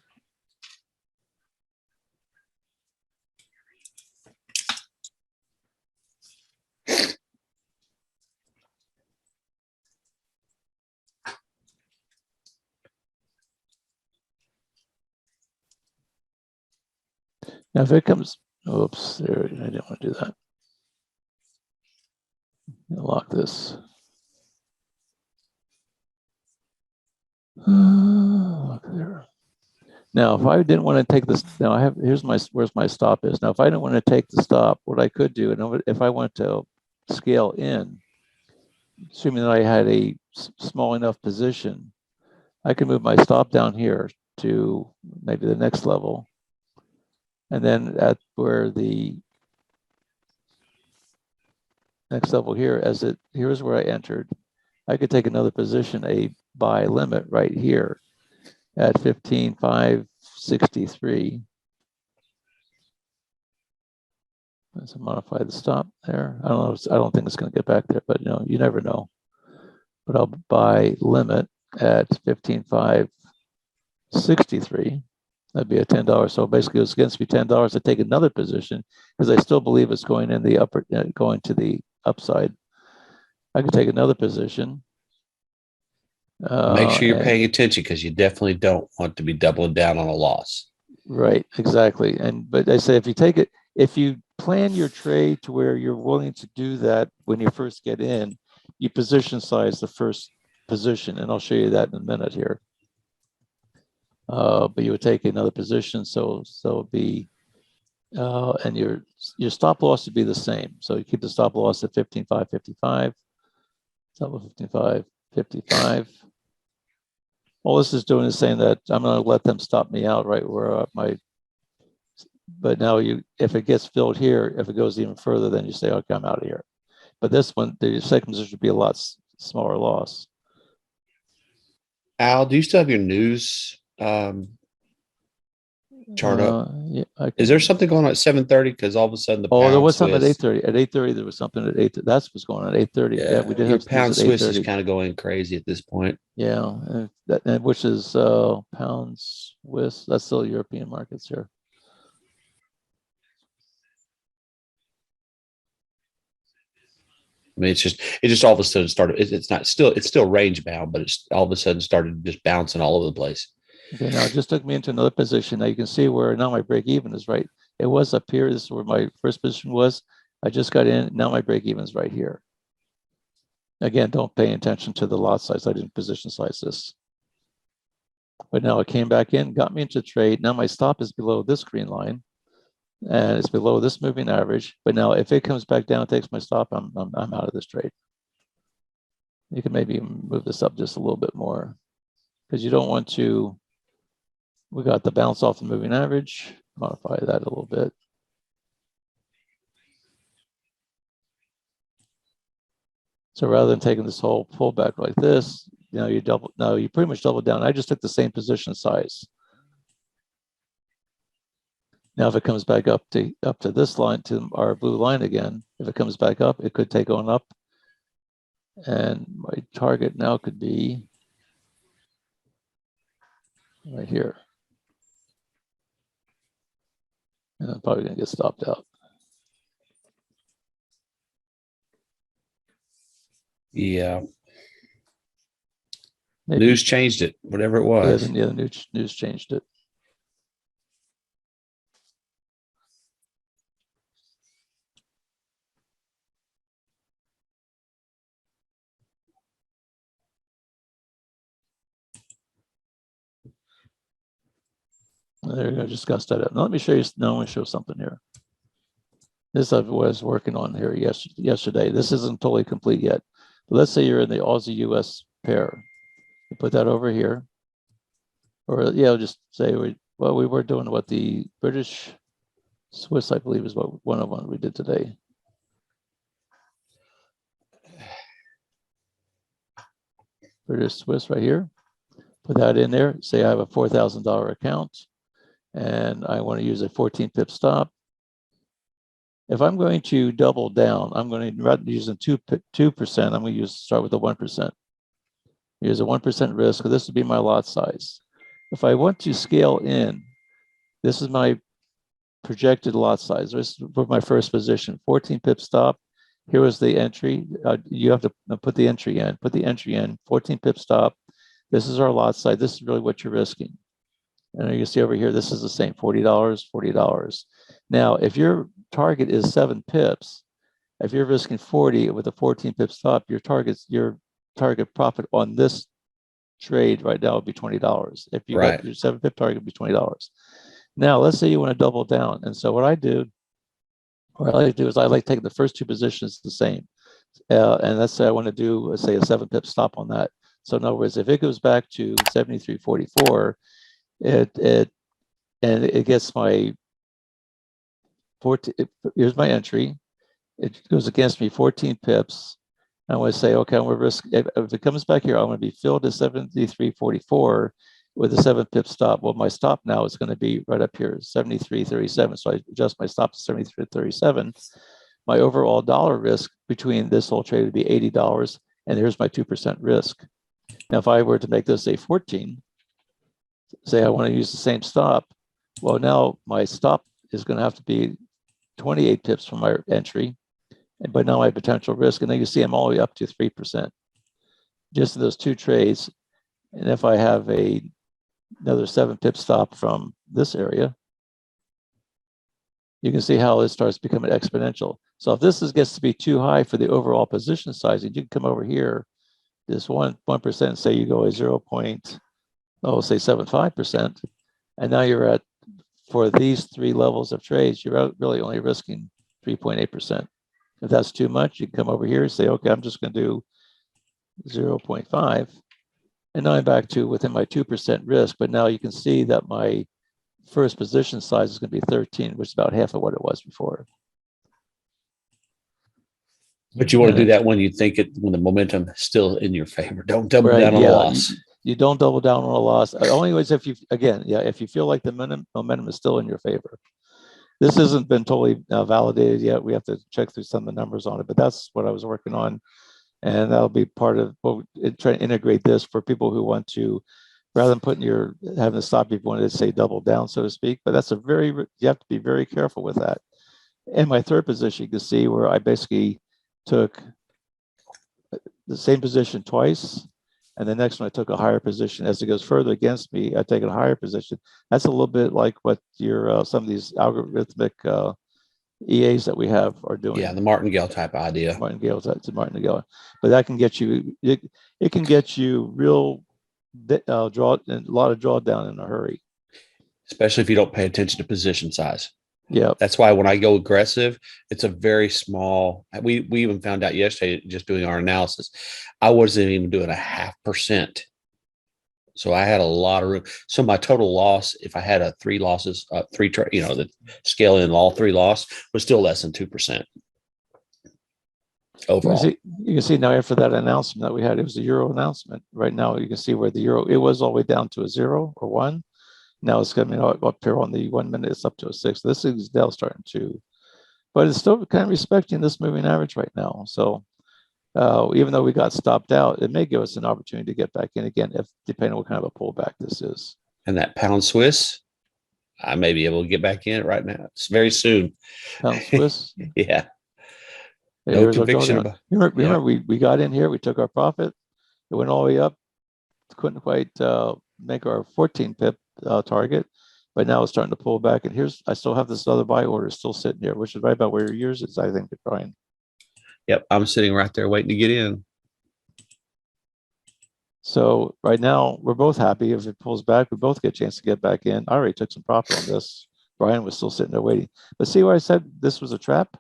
Now, if it comes, oops, there, I didn't want to do that. Lock this. Look there. Now, if I didn't want to take this, now where's my stop is. Now, if I didn't want to take the stop, what I could do, and if I want to scale in, assuming that I had a small enough position, I can move my stop down here to maybe the next level. And then at where the next level here, here's where I entered, I could take another position, a buy limit right here at 15,563. Let's modify the stop there. I don't know. I don't think it's going to get back there, but you never know. But I'll buy limit at 15,563. That'd be a $10. So basically, it's against me $10 to take another position because I still believe it's going in the going to the upside. I could take another position. Make sure you're paying attention because you definitely don't want to be doubling down on a loss. Right, exactly. But I say if you plan your trade to where you're willing to do that when you first get in, you position size the first position, and I'll show you that in a minute here. But you would take another position, so it'd be, and your stop loss would be the same. So you keep the stop loss at 15,555. Stop loss 15,555. All this is doing is saying that I'm going to let them stop me out right where but now if it gets filled here, if it goes even further, then you say, okay, I'm out of here. But this one, the second position would be a lot smaller loss. Al, do you still have your news chart up? Yeah, is there something going on at 7:30? Because all of a sudden the there was Swiss, something at 8:30. At 8:30, there was something at 8. That's what's going on at 8:30. Yeah, we did have pound Swiss is kind of going crazy at this point. Yeah, which is pound Swiss. That's still European markets here. I mean, it just all of a sudden started. It's still range bound, but it's all of a sudden started just bouncing all over the place. Okay, now it just took me into another position. Now you can see where now my break even is right. It was up here. This is where my first position was. I just got in. Now my break even is right here. Again, don't pay attention to the lot size. I didn't position size this. But now it came back in, got me into trade. Now my stop is below this green line, and it's below this moving average. But now if it comes back down, takes my stop, I'm out of this trade. You can maybe move this up just a little bit more, because you don't want to. We got the bounce off the moving average. Modify that a little bit. So rather than taking this whole pullback like this, you pretty much double down. I just took the same position size. Now, if it comes back up to this line, to our blue line again, if it comes back up, it could take on up. And my target now could be right here. And I'm probably going to get stopped out. Yeah. Maybe, News changed it, whatever it was. Yeah, the news changed it. There you go, just got that up. Now let me show you. Now let me show something here. This I was working on here yesterday. This isn't totally complete yet. But let's say you're in the Aussie-US pair. You put that over here. Or yeah, I'll just say we were doing what the British Swiss, I believe, is what one of them we did today. British Swiss right here. Put that in there. Say I have a $4,000 account and I want to use a 14 pip stop. If I'm going to double down, I'm going to, rather than using 2%, I'm going to start with the 1%. Use a 1% risk, so this would be my lot size. If I want to scale in, this is my projected lot size. This is for my first position, 14 pip stop. Here was the entry. You have to put the entry in. Put the entry in, 14 pip stop. This is our lot size. This is really what you're risking. And you can see over here, this is the same, $40, $40. Now, if your target is 7 pips, if you're risking 40 with a 14 pip stop, your target profit on this trade right now would be $20. If you got your 7 pip target, would be $20. Now, let's say you want to double down. And so what I like to do is I like taking the first 2 positions the same. And let's say I want to do, let's say, a 7 pip stop on that. So in other words, if it goes back to 73.44, it gets my 14. Here's my entry. It goes against me 14 pips. I want to say, okay, I'm going to risk. If it comes back here, I'm going to be filled to 73.44 with a 7 pip stop. Well, my stop now is going to be right up here, 73.37. So I adjust my stop to 73.37. My overall dollar risk between this whole trade would be $80, and here's my 2% risk. Now, if I were to make this a 14, say I want to use the same stop, well, now my stop is going to have to be 28 pips from my entry, but now my potential risk, and then you see I'm all the way up to 3%. Just in those 2 trades, and if I have another 7 pip stop from this area, you can see how it starts becoming exponential. So if this gets to be too high for the overall position sizing, you can come over here, this 1%, say you go a 0.75%, and now you're at, for these 3 levels of trades, you're really only risking 3.8%. If that's too much, you can come over here and say, okay, I'm just going to do 0.5. And now I'm back to within my 2% risk. But now you can see that my first position size is going to be 13, which is about half of what it was before. But you want to do that when you think when the momentum is still in your favor. Don't double down on a loss. You don't double down on a loss. Only ways if you feel like the momentum is still in your favor. This hasn't been totally validated yet. We have to check through some of the numbers on it, but that's what I was working on. And that'll be part of what trying to integrate this for people who want to, rather than having to stop people when they say double down, so to speak. But that's you have to be very careful with that. In my third position, you can see where I basically took the same position twice. And the next one, I took a higher position. As it goes further against me, I take a higher position. That's a little bit like what some of these algorithmic EAs that we have are doing. Yeah, the martingale type idea. Martingale, that's a martingale, but that can get you. It can get you real draw, a lot of drawdown in a hurry. Especially if you don't pay attention to position size. Yeah, That's why when I go aggressive, it's a very small. We even found out yesterday, just doing our analysis, I wasn't even doing 0.5%. So I had a lot of room. So my total loss, if I had a three losses, the scale in all three loss was still less than 2% overall. you can see now after that announcement that we had, it was a euro announcement. Right now, you can see where the euro, it was all the way down to a 0 or 1. Now it's coming up here on the 1 minute, it's up to a 6. This is now starting to, but it's still kind of respecting this moving average right now. So even though we got stopped out, it may give us an opportunity to get back in again, if depending on what kind of a pullback this is. And that pound Swiss, I may be able to get back in it right now. It's very soon. Pound Swiss. Yeah. Hey, No conviction about. Remember we got in here, we took our profit, it went all the way up, couldn't quite make our 14 pip target, but now it's starting to pull back. And I still have this other buy order still sitting here, which is right about where yours is, I think, Brian. Yep, I'm sitting right there waiting to get in. So right now we're both happy. If it pulls back, we both get a chance to get back in. I already took some profit on this. Brian was still sitting there waiting. But see where I said this was a trap?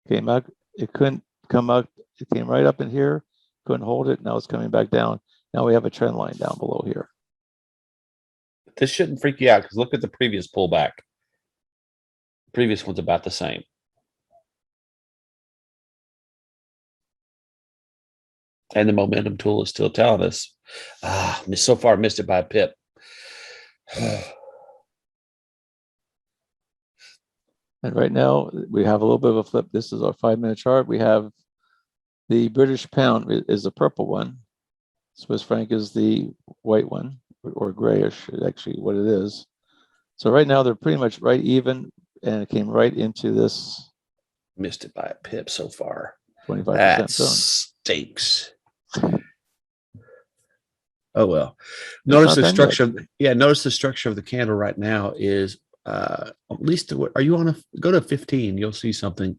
Came out, it couldn't come up, it came right up in here, couldn't hold it. Now it's coming back down. Now we have a trend line down below here. This shouldn't freak you out because look at the previous pullback. The previous one's about the same. And the momentum tool is still telling us, so far missed it by a pip. And right now we have a little bit of a flip. This is our 5-minute chart. We have the British pound is the purple one. Swiss franc is the white one, or grayish, actually what it is. So right now they're pretty much right even, and it came right into this. Missed it by a pip so far. 25% zone. Stinks. Oh well. Notice the structure. Notice the structure of the candle right now is at least. Are you on go to 15? You'll see something.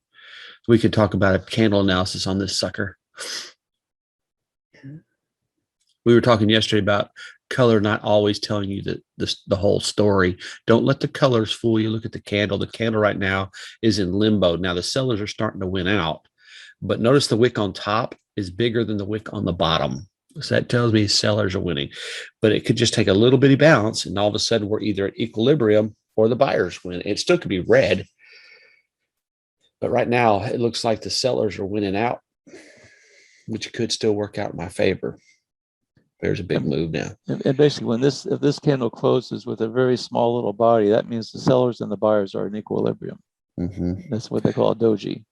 We could talk about a candle analysis on this sucker. We were talking yesterday about color not always telling you the whole story. Don't let the colors fool you. Look at the candle. The candle right now is in limbo. Now the sellers are starting to win out, but notice the wick on top is bigger than the wick on the bottom. So that tells me sellers are winning, but it could just take a little bitty bounce and all of a sudden we're either at equilibrium or the buyers win. It still could be red, but right now it looks like the sellers are winning out, which could still work out in my favor. There's a big move now. And basically, if this candle closes with a very small little body, that means the sellers and the buyers are in equilibrium. Mm-hmm. That's what they call a doji.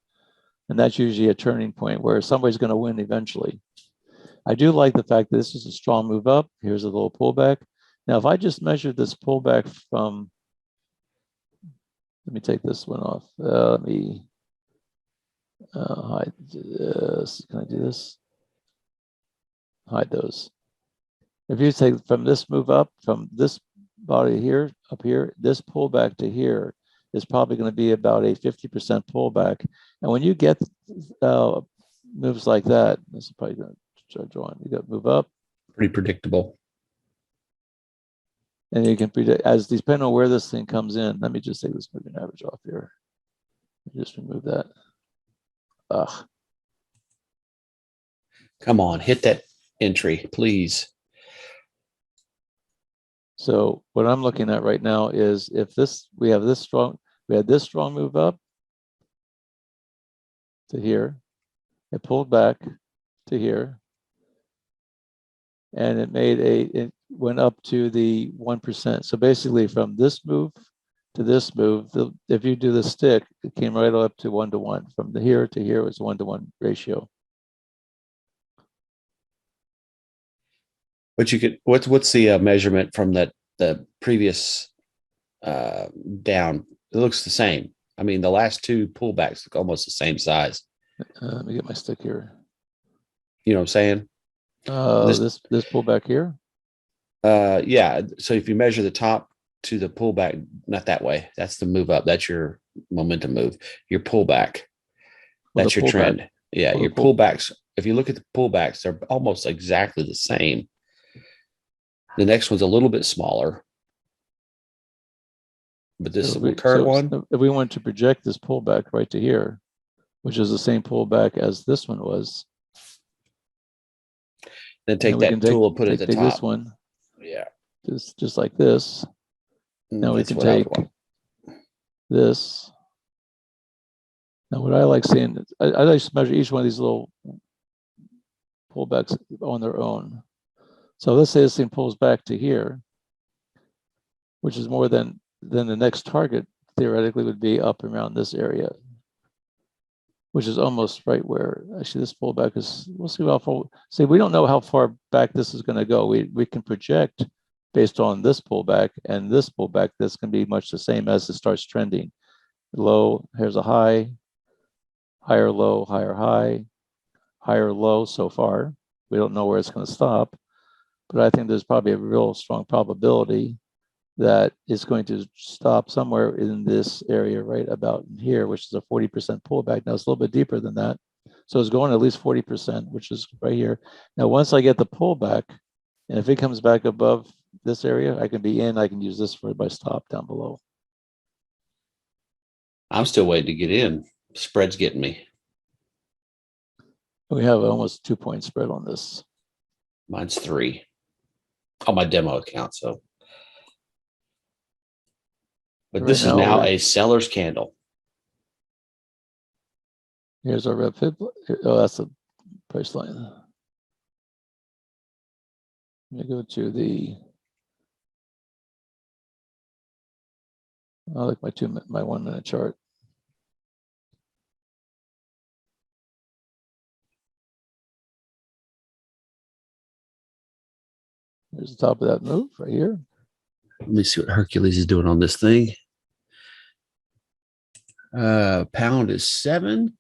And that's usually a turning point where somebody's going to win eventually. I do like the fact that this is a strong move up. Here's a little pullback. Now, if I just measured this pullback from, let me take this one off. Let me hide this. Can I do this? Hide those. If you take from this move up, from this body here, up here, this pullback to here is probably going to be about a 50% pullback. And when you get moves like that, this is probably going to start drawing. You got move up. Pretty predictable. And you can predict, as depending on where this thing comes in. Let me just take this moving average off here. Just remove that. Ugh. Come on, hit that entry, please. So what I'm looking at right now is if we had this strong move up to here, it pulled back to here, and it went up to the 1%. So basically from this move to this move, if you do the stick, it came right up to 1-to-1. From here to here was 1-to-1 ratio. But you could, what's the measurement from the previous down? It looks the same. I mean, the last two pullbacks look almost the same size. Let me get my stick here. You know what I'm saying? This pullback here. Yeah. So if you measure the top to the pullback, not that way. That's the move up. That's your momentum move. Your pullback. Well, That's the your pullback. trend. Yeah, Well, your pullbacks. If you look at the pullbacks, they're almost exactly the same. The next one's a little bit smaller. But this So current one, if we want to project this pullback right to here, which is the same pullback as this one was, then take we that can tool and put it at the take top. this one, Yeah. just like this. Now we That's can what I would take want. this. Now, what I like seeing, I like to measure each one of these little pullbacks on their own. So let's say this thing pulls back to here, which is more than the next target theoretically would be up around this area, which is almost right where actually this pullback is. We'll see how far. See, we don't know how far back this is going to go. We can project based on this pullback and this pullback. This can be much the same as it starts trending. Low, here's a high, higher low, higher high, higher low so far. We don't know where it's going to stop, but I think there's probably a real strong probability that it's going to stop somewhere in this area right about here, which is a 40% pullback. Now it's a little bit deeper than that. So it's going at least 40%, which is right here. Now, once I get the pullback, and if it comes back above this area, I can be in, I can use this for my stop down below. I'm still waiting to get in. Spread's getting me. We have almost 2-point spread on this. Mine's 3 on my demo account. So, but Right this is now now we're- a seller's candle. Here's our rep fib. Oh, that's the price line. Let me go to the, I like my 1 minute chart. Here's the top of that move right here. Let me see what Hercules is doing on this thing. Pound is 7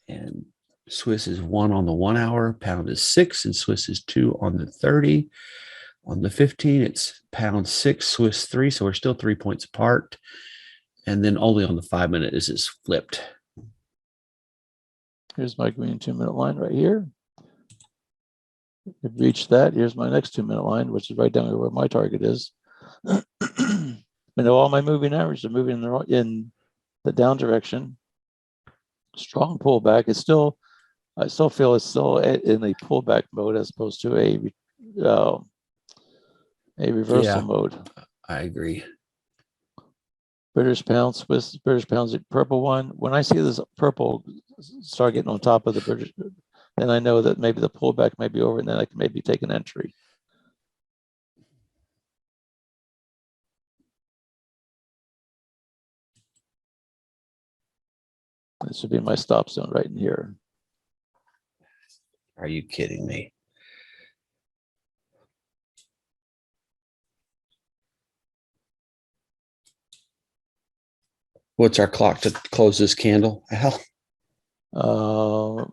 and Swiss is 1 on the 1 hour. Pound is 6 and Swiss is 2 on the 30. On the 15, it's pound 6, Swiss 3. So we're still 3 points apart. And then only on the 5 minute is it's flipped. Here's my green 2-minute line right here. I've reached that. Here's my next 2-minute line, which is right down where my target is. And all my moving averages are moving in the down direction. Strong pullback. It's still, I still feel it's still in a pullback mode as opposed to a reversal mode. I agree. British pound, Swiss, British pounds, purple one. When I see this purple start getting on top of the British, then I know that maybe the pullback may be over, and then I can maybe take an entry. This would be my stop zone right in here. Are you kidding me? What's our clock to close this candle, Al?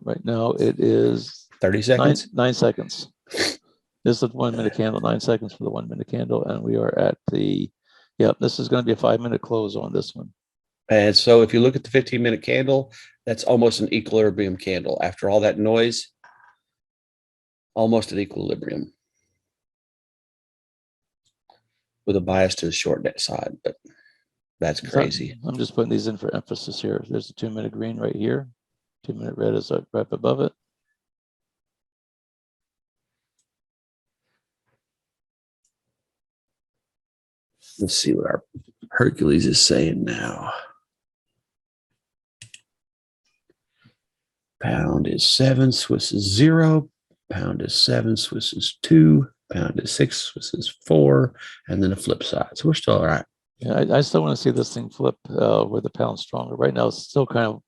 Right now it is 30 seconds. 9 seconds. This is the 1 minute candle, 9 seconds for the 1 minute candle. And we are at the, this is going to be a 5 minute close on this one. And so if you look at the 15-minute candle, that's almost an equilibrium candle. After all that noise, almost an equilibrium with a bias to the short side, but that's crazy. I'm just putting these in for emphasis here. There's a 2 minute green right here. 2 minute red is right above it. Let's see what our Hercules is saying now. Pound is 7, Swiss is 0. Pound is 7, Swiss is 2. Pound is 6, Swiss is 4. And then the flip side. So we're still all right. Yeah, I still want to see this thing flip with the pound stronger. Right now, it's still kind of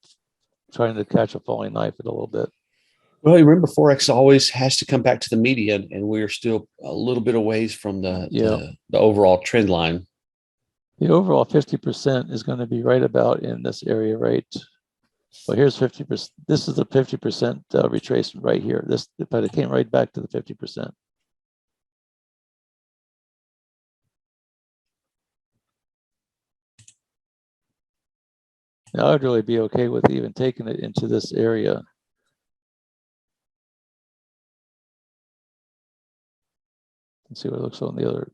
trying to catch a falling knife a little bit. Well, you remember Forex always has to come back to the median, and we're still a little bit away from the overall trend line. The overall 50% is going to be right about in this area, right? Well, here's 50%. This is the 50% retracement right here. But it came right back to the 50%. Now, I'd really be okay with even taking it into this area. Let's see what it looks on the other.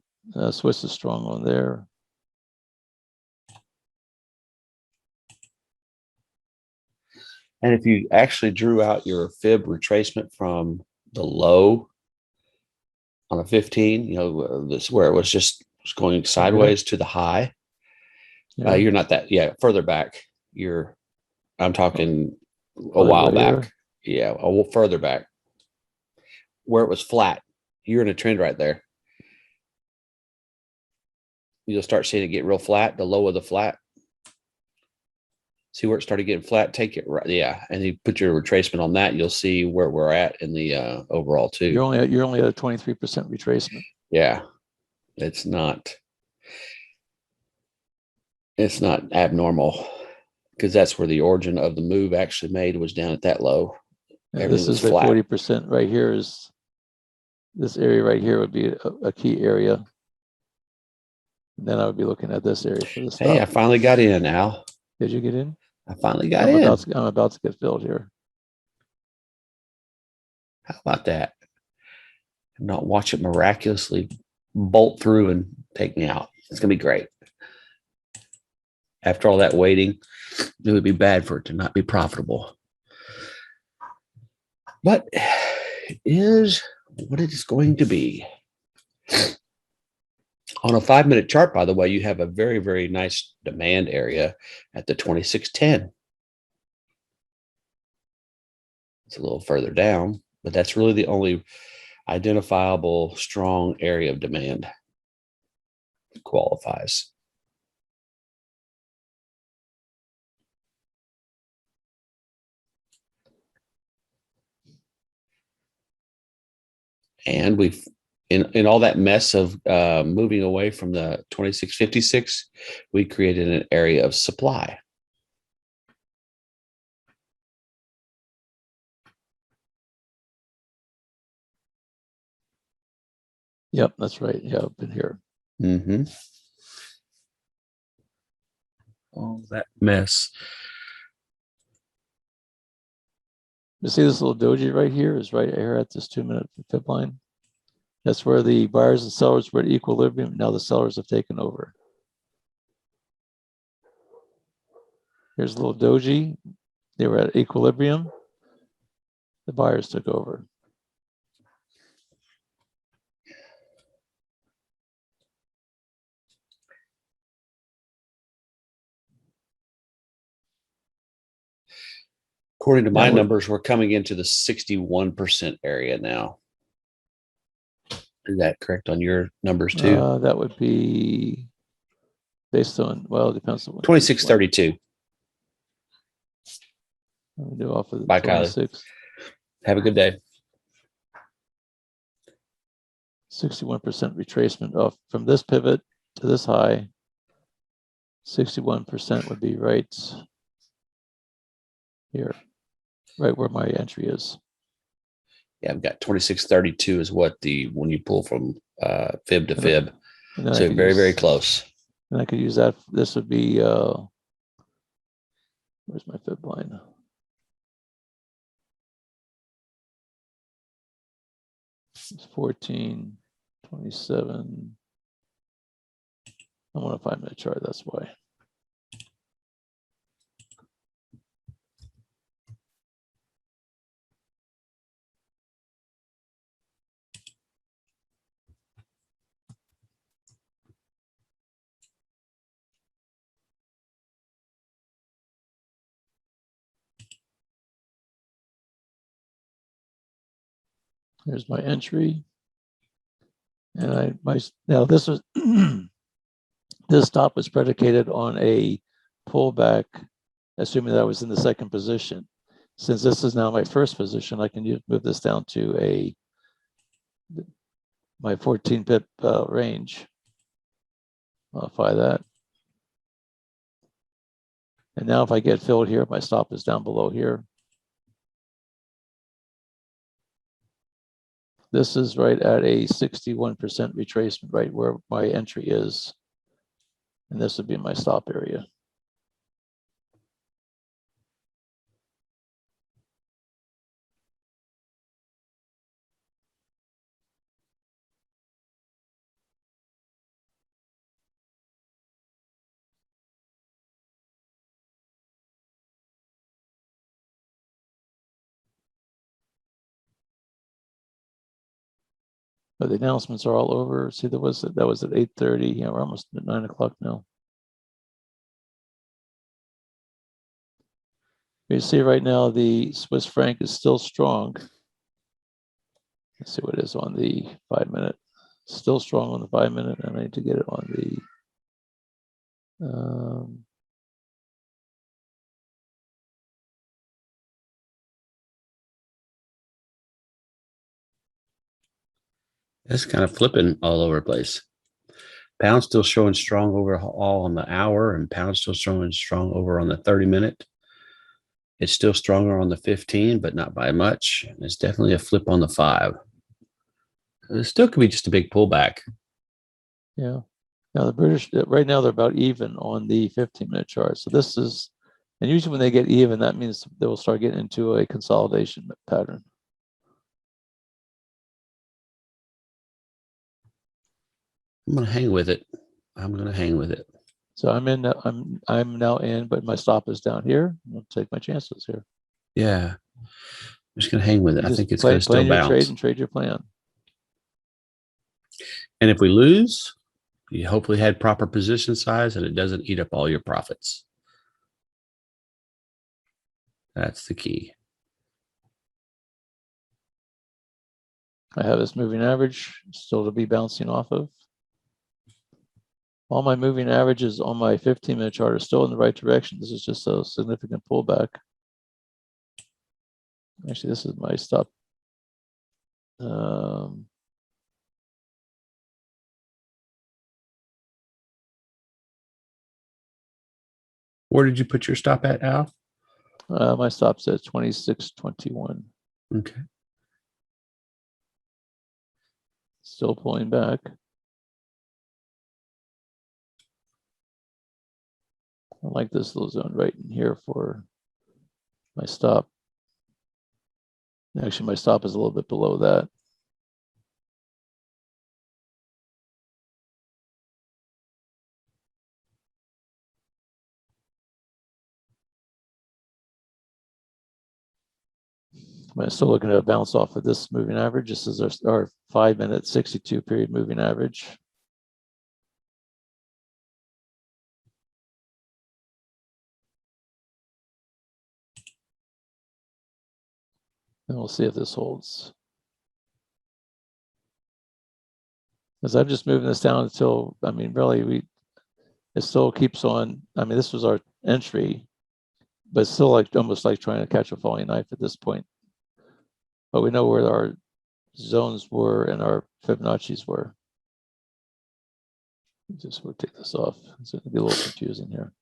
Swiss is strong on there. And if you actually drew out your fib retracement from the low on a 15, you know, this where it was just going sideways to the high. Yeah. You're not that, further back. I'm talking a Right while back. here? Yeah, a little further back where it was flat. You're in a trend right there. You'll start seeing it get real flat, the low of the flat. See where it started getting flat, take it right. Yeah. And you put your retracement on that, you'll see where we're at in the overall too. You're only at a 23% retracement. Yeah. It's not abnormal because that's where the origin of the move actually made, was down at that low. And this is the 40% right here. Is this area right here would be a key area. And then I would be looking at this area for the stop. Hey, I finally got in, Al. Did you get in? I finally got in. I'm about to get filled here. How about that? Not watch it miraculously bolt through and take me out. It's going to be great. After all that waiting, it would be bad for it to not be profitable. But it is what it is going to be. On a 5-minute chart, by the way, you have a very, very nice demand area at the 2610. It's a little further down, but that's really the only identifiable strong area of demand. It qualifies. And we've, in all that mess of moving away from the 2656, we created an area of supply. Yep, that's right. Yeah, up in here. Mm-hmm. All that mess. You see this little doji right here is right here at this 2-minute fib line. That's where the buyers and sellers were at equilibrium. Now the sellers have taken over. Here's a little doji. They were at equilibrium. The buyers took over. According to my numbers, we're coming into the 61% area now. Is that correct on your numbers too? That would be based on, well, it depends on what 2632. we do off of the Bye, 26. Kylie. Have a good day. 61% retracement off from this pivot to this high. 61% would be right here, right where my entry is. Yeah, I've got 2632 is what when you pull from fib to fib. So very, very close. And I could use that. This would be, where's my fib line? It's 14, 27. I want a 5-minute chart, that's why. Here's my entry. And now this was this stop was predicated on a pullback, assuming that I was in the second position. Since this is now my first position, I can move this down to my 14 pip range. Modify that. And now if I get filled here, my stop is down below here. This is right at a 61% retracement, right where my entry is. And this would be my stop area. But the announcements are all over. See, that was at 8:30. Yeah, we're almost at 9 o'clock now. You see right now the Swiss franc is still strong. Let's see what it is on the 5-minute. Still strong on the 5-minute, and I need to get it on the It's kind of flipping all over the place. Pound still showing strong overall on the hour, and pound still showing strong over on the 30-minute. It's still stronger on the 15, but not by much. It's definitely a flip on the 5. It still could be just a big pullback. Yeah. Now the British right now they're about even on the 15-minute chart. So this is, and usually when they get even, that means they will start getting into a consolidation pattern. I'm going to hang with it. So I'm now in, but my stop is down here. I'll take my chances here. Yeah. I'm just going to hang with it. I think it's going to still plan your bounce. trade and trade your plan. And if we lose, you hopefully had proper position size and it doesn't eat up all your profits. That's the key. I have this moving average still to be bouncing off of. All my moving averages on my 15-minute chart are still in the right direction. This is just a significant pullback. Actually, this is my stop. Where did you put your stop at, Al? My stop's at 26.21. Okay. Still pulling back. I like this little zone right in here for my stop. Actually, my stop is a little bit below that. I'm still looking at a bounce off of this moving average. This is our 5-minute 62 period moving average. And we'll see if this holds. As I'm just moving this down until, I mean, really, it still keeps on. I mean, this was our entry, but it's still like almost like trying to catch a falling knife at this point. But we know where our zones were and our Fibonacci's were. We'll take this off. It's going to be a little confusing here.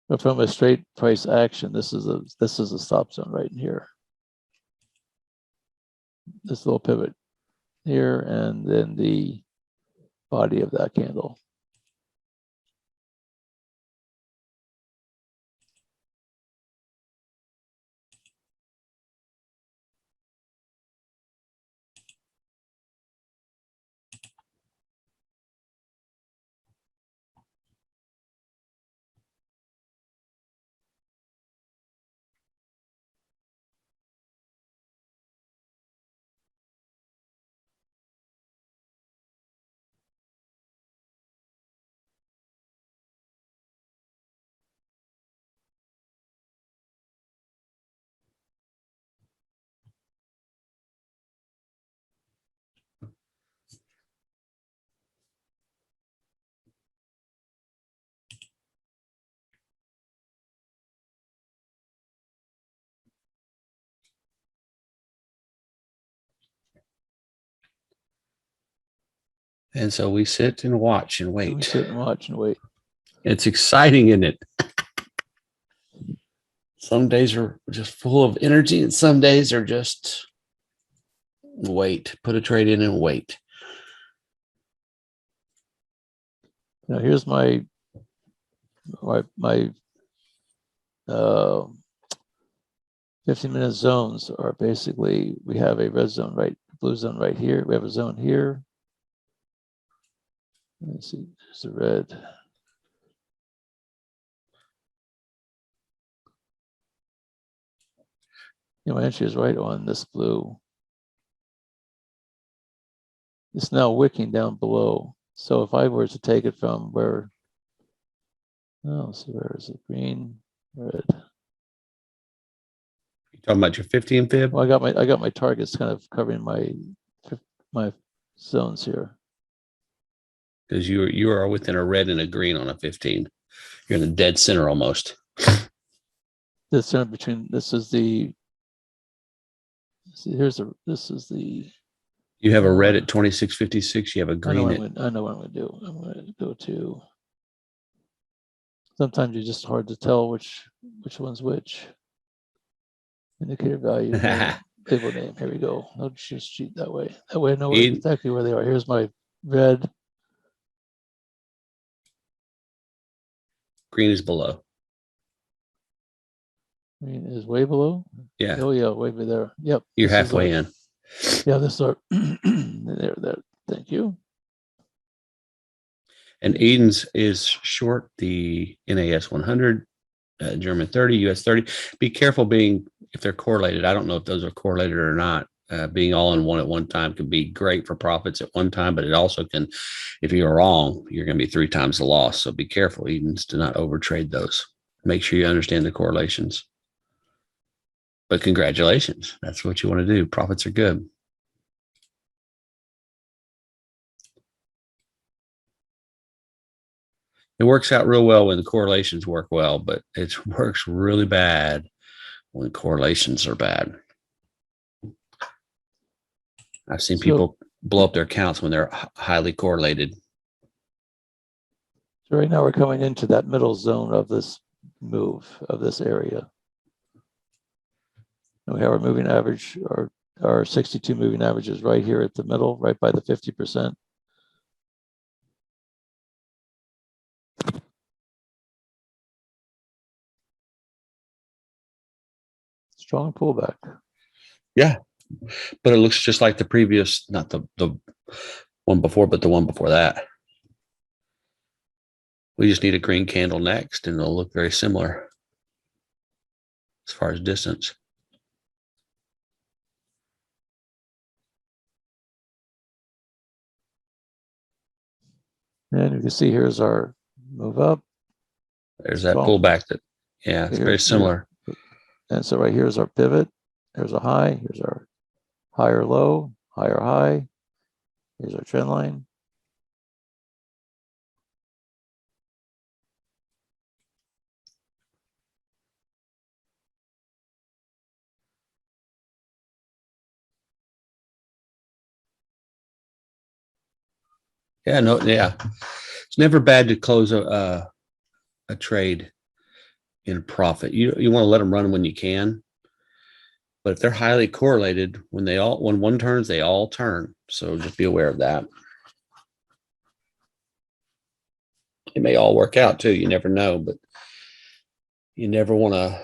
But from a straight price action, this is a stop zone right in here. This little pivot here, and then the body of that candle. And so we sit and watch and wait. We sit and watch and wait. It's exciting, isn't it? Some days are just full of energy, and some days are just wait. Put a trade in and wait. Now here's my 15-minute zones are basically, we have a red zone blue zone right here. We have a zone here. Let's see, there's the red. My entry is right on this blue. It's now wicking down below. So if I were to take it from where, oh, so where is it? Green, red. You talking about your 15 fib? Well, I got my targets kind of covering my zones here. Because you are within a red and a green on a 15. You're in the dead center almost. The center between this is the. See, this is the. You have a red at 2656. You have a green I know what I'm going to do. I'm going to go to. Sometimes it's just hard to tell which one's which. Indicator value. Label name. Here we go. I'll just cheat that way. That way I know exactly where they are. Here's my red. Green is below. Green is way below. Yeah. Oh yeah, way there. Yep. You're halfway in. Yeah, this is our there. Thank you. And Eden's is short the NAS 100, German 30, US 30. Be careful if they're correlated. I don't know if those are correlated or not. Being all in one at one time can be great for profits at one time, but it also can, if you're wrong, you're going to be 3 times the loss. So be careful, Eden's, to not overtrade those. Make sure you understand the correlations. But congratulations. That's what you want to do. Profits are good. It works out real well when the correlations work well, but it works really bad when correlations are bad. I've seen people blow up their accounts when they're highly correlated. So right now we're coming into that middle zone of this move, of this area. And we have our moving average, our 62 moving averages right here at the middle, right by the 50%. Strong pullback. Yeah, but it looks just like the previous, not the one before, but the one before that. We just need a green candle next, and it'll look very similar as far as distance. And you can see here's our move up. There's that pullback yeah, it's very similar. And so right here is our pivot. There's a high. Here's our higher low, higher high. Here's our trend line. Yeah, it's never bad to close a trade in a profit. You want to let them run when you can, but if they're highly correlated, when one turns, they all turn. So just be aware of that. It may all work out too. You never know, but you never want to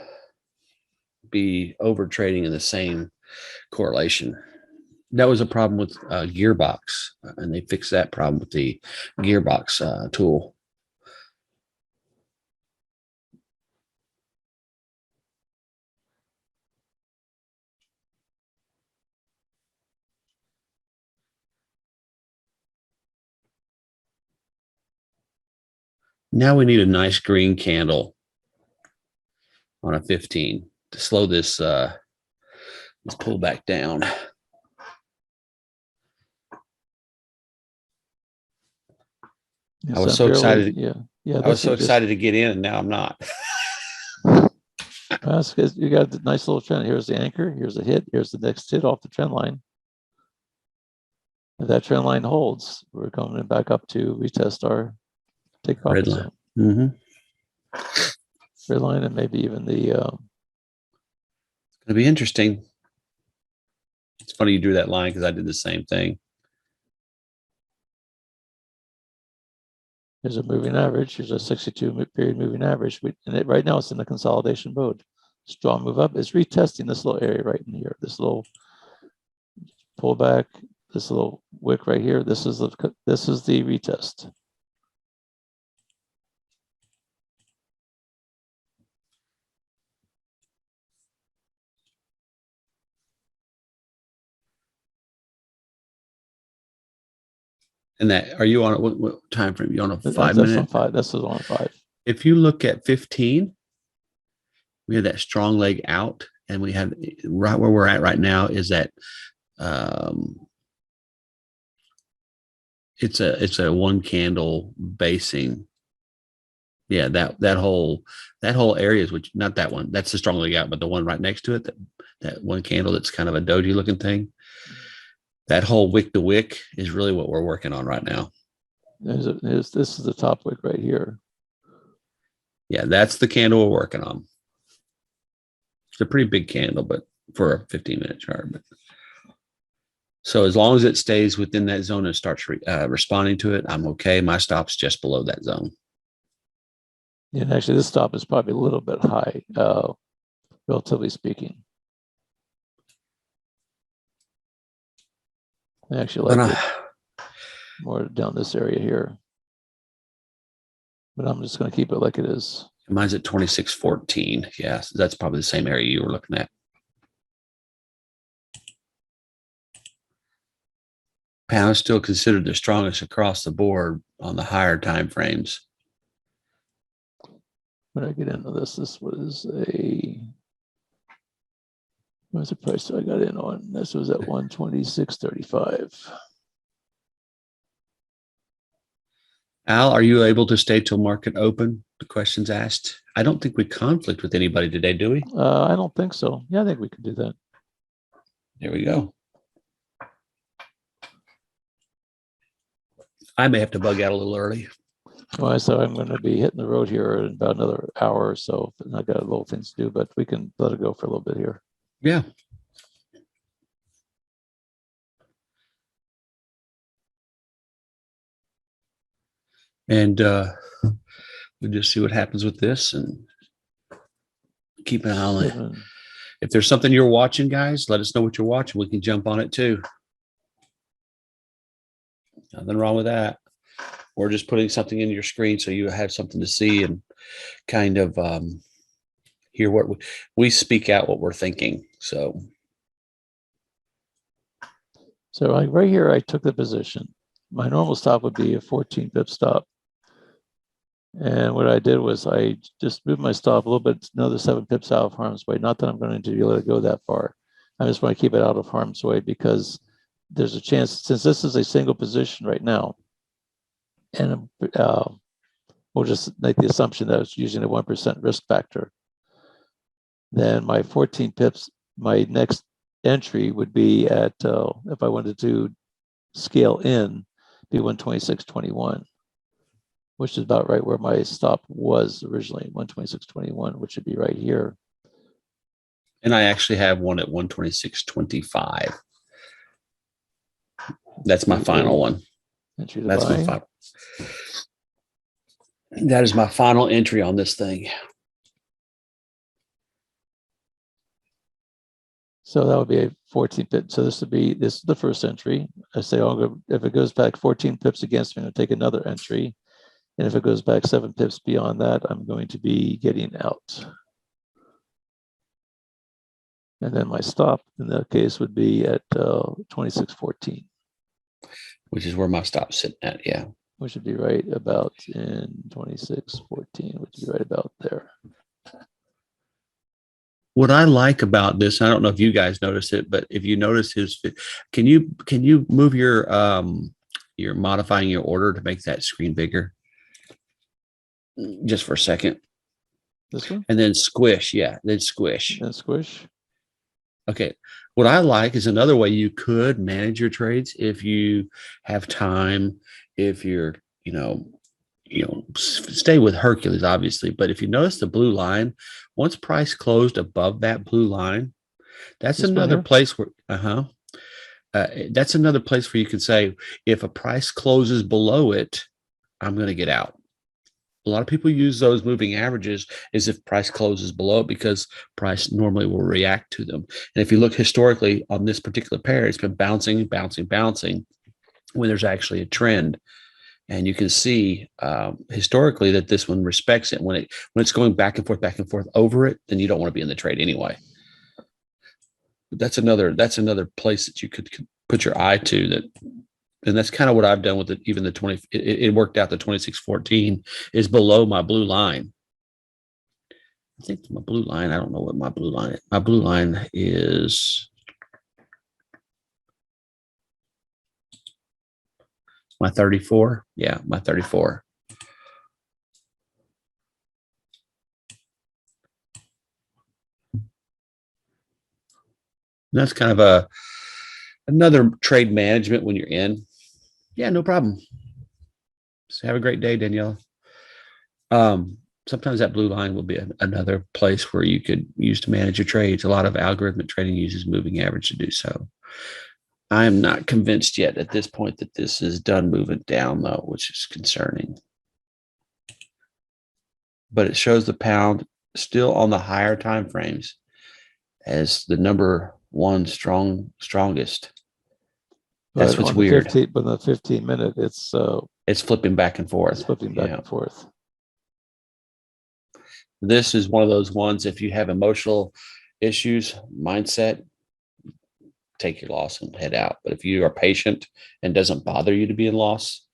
be over trading in the same correlation. That was a problem with Gearbox, and they fixed that problem with the Gearbox tool. Now we need a nice green candle on a 15 to slow this pullback down. I was so excited. Yeah. I was so excited to get in, and now I'm not. That's because you got the nice little trend. Here's the anchor. Here's a hit. Here's the next hit off the trend line. If that trend line holds, we're coming back up to retest our take profit zone. Mm-hmm. Red line, and maybe even the. It's going to be interesting. It's funny you drew that line because I did the same thing. Here's a moving average. Here's a 62 period moving average. And right now it's in the consolidation mode. Strong move up. It's retesting this little area right in here. This little pullback. This little wick right here. This is the retest. And that, are you on what time frame? You on a 5 That's minute? on 5. This is on 5. If you look at 15, we have that strong leg out, and we have right where we're at right now is that it's a one candle basing. Yeah, that whole area is, which not that one. That's the strong leg out, but the one right next to it, that one candle that's kind of a doji looking thing. That whole wick to wick is really what we're working on right now. This is the top wick right here. Yeah, that's the candle we're working on. It's a pretty big candle, but for a 15-minute chart. But so as long as it stays within that zone and starts responding to it, I'm okay. My stop's just below that zone. Yeah, and actually, this stop is probably a little bit high, relatively speaking. I actually like it more down this area here, but I'm just going to keep it like it is. Mine's at 26.14. Yeah, so that's probably the same area you were looking at. Pound is still considered the strongest across the board on the higher time frames. When I get into this, this was what's the price I got in on? This was at 126.35. Al, are you able to stay till market open? The question's asked. I don't think we conflict with anybody today, do we? I don't think so. Yeah, I think we could do that. There we go. I may have to bug out a little early. Well, so I'm going to be hitting the road here in about another hour or so. And I got little things to do, but we can let it go for a little bit here. Yeah. And we'll just see what happens with this and keep an eye on it. If there's something you're watching, guys, let us know what you're watching. We can jump on it too. Nothing wrong with that. We're just putting something in your screen so you have something to see and kind of hear what we speak out what we're thinking. So like right here, I took the position. My normal stop would be a 14 pip stop. And what I did was I just moved my stop a little bit, another 7 pips out of harm's way. Not that I'm going to let it go that far. I just want to keep it out of harm's way because there's a chance, since this is a single position right now, and we'll just make the assumption that it's using a 1% risk factor, then my 14 pips, my next entry would be at, if I wanted to scale in, be 126.21, which is about right where my stop was originally, 126.21, which would be right here. And I actually have one at 126.25. That's my final one. Entry to That's buy. my final. That is my final entry on this thing. So that would be a 14 pip. So this is the first entry. I say, if it goes back 14 pips against me, I'm going to take another entry. And if it goes back 7 pips beyond that, I'm going to be getting out. And then my stop in that case would be at 26.14. Which is where my stop's sitting at, yeah. Which would be right about in 26.14, which would be right about there. What I like about this, I don't know if you guys notice it, but if you notice can you move your you're modifying your order to make that screen bigger? Just for a second. This one? And then squish, yeah, then squish. And squish. Okay. What I like is another way you could manage your trades if you have time, if you're, stay with Hercules, obviously. But if you notice the blue line, once price closed above that blue line, that's another place where, that's another place where you can say, if a price closes below it, I'm going to get out. A lot of people use those moving averages as if price closes below it because price normally will react to them. And if you look historically on this particular pair, it's been bouncing when there's actually a trend. And you can see historically that this one respects it. When it's going back and forth over it, then you don't want to be in the trade anyway. But that's another place that you could put your eye to that And that's kind of what I've done with it. Even the 20, it worked out. The 2614 is below my blue line. I think my blue line, I don't know what my blue line is. My blue line is my 34. Yeah, my 34. And that's kind of another trade management when you're in. Yeah, no problem. So have a great day, Danielle. Sometimes that blue line will be another place where you could use to manage your trades. A lot of algorithmic trading uses moving average to do so. I'm not convinced yet at this point that this is done moving down, though, which is concerning. But it shows the pound still on the higher time frames as the number one strongest. That's what's weird. But the 15-minute, it's flipping back and forth. It's flipping back and forth. This is one of those ones, if you have emotional issues, mindset, take your loss and head out. But if you are patient and doesn't bother you to be in loss,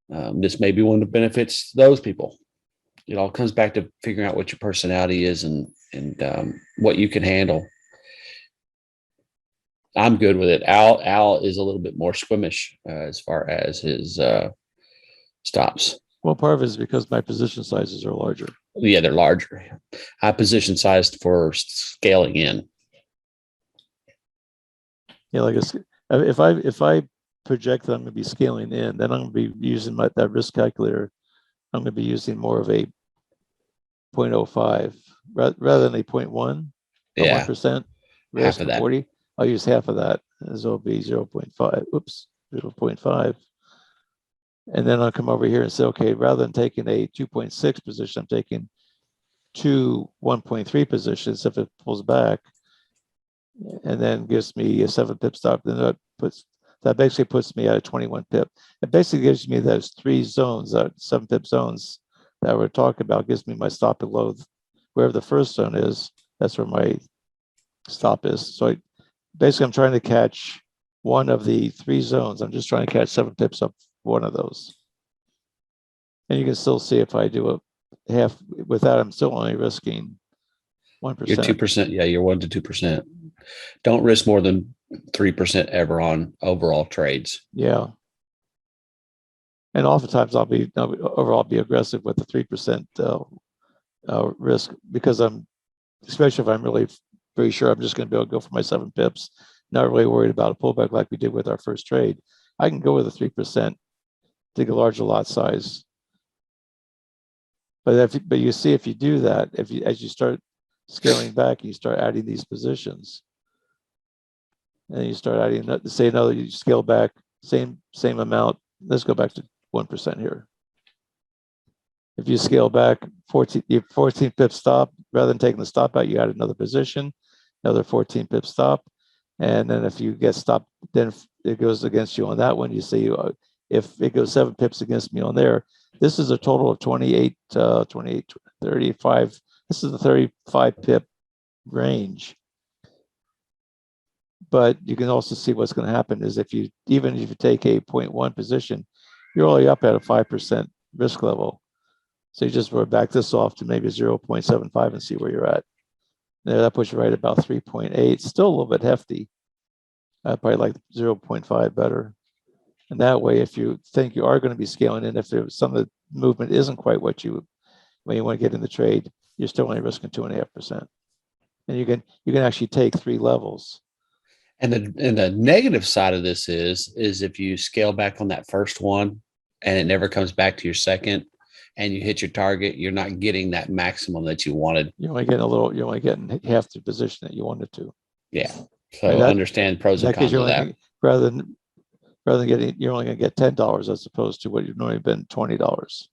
this may be one that benefits those people. It all comes back to figuring out what your personality is and what you can handle. I'm good with it. Al is a little bit more squeamish as far as his stops. Well, part of it is because my position sizes are larger. Yeah, they're larger. I position sized for scaling in. Yeah, like if I project that I'm going to be scaling in, then I'm going to be using that risk calculator. I'm going to be using more of a 0.05 rather than a 0.1. Yeah, 1% risk of 40. I'll use half of that, as it'll be 0.5. Oops, 0.5. And then I'll come over here and say, okay, rather than taking a 2.6 position, I'm taking two 1.3 positions if it pulls back, and then gives me a 7 pip stop. Then that basically puts me at a 21 pip. It basically gives me those 3 zones, 7 pip zones that we're talking about. Gives me my stop below wherever the first zone is. That's where my stop is. So basically, I'm trying to catch one of the 3 zones. I'm just trying to catch 7 pips up one of those. And you can still see if I do a half with that, I'm still only risking 1%. You're 2%. Yeah, you're 1 to 2%. Don't risk more than 3% ever on overall trades. Yeah. And oftentimes I'll be aggressive with the 3% risk, because especially if I'm really pretty sure I'm just going to be able to go for my 7 pips, not really worried about a pullback like we did with our first trade. I can go with a 3%, take a larger lot size. But you see, if you do that, as you start scaling back, you start adding these positions, and you start adding, say another, you scale back, same amount. Let's go back to 1% here. If you scale back 14 pip stop, rather than taking the stop out, you add another position, another 14 pip stop. And then if you get stopped, then it goes against you on that one. You see, if it goes 7 pips against me on there, this is a total of 28, 35. This is the 35 pip range. But you can also see what's going to happen is even if you take a 0.1 position, you're only up at a 5% risk level. So you just back this off to maybe 0.75 and see where you're at. There, that puts you right about 3.8. Still a little bit hefty. Probably like 0.5 better. And that way, if you think you are going to be scaling in, if there's some of the movement isn't quite when you want to get in the trade, you're still only risking 2.5%. And you can actually take 3 levels. And the negative side of this is if you scale back on that first one and it never comes back to your second and you hit your target, you're not getting that maximum that you wanted. You're only getting half the position that you wanted to. Yeah. So understand pros and cons of that. Rather than getting, you're only going to get $10 as opposed to what you've normally been $20.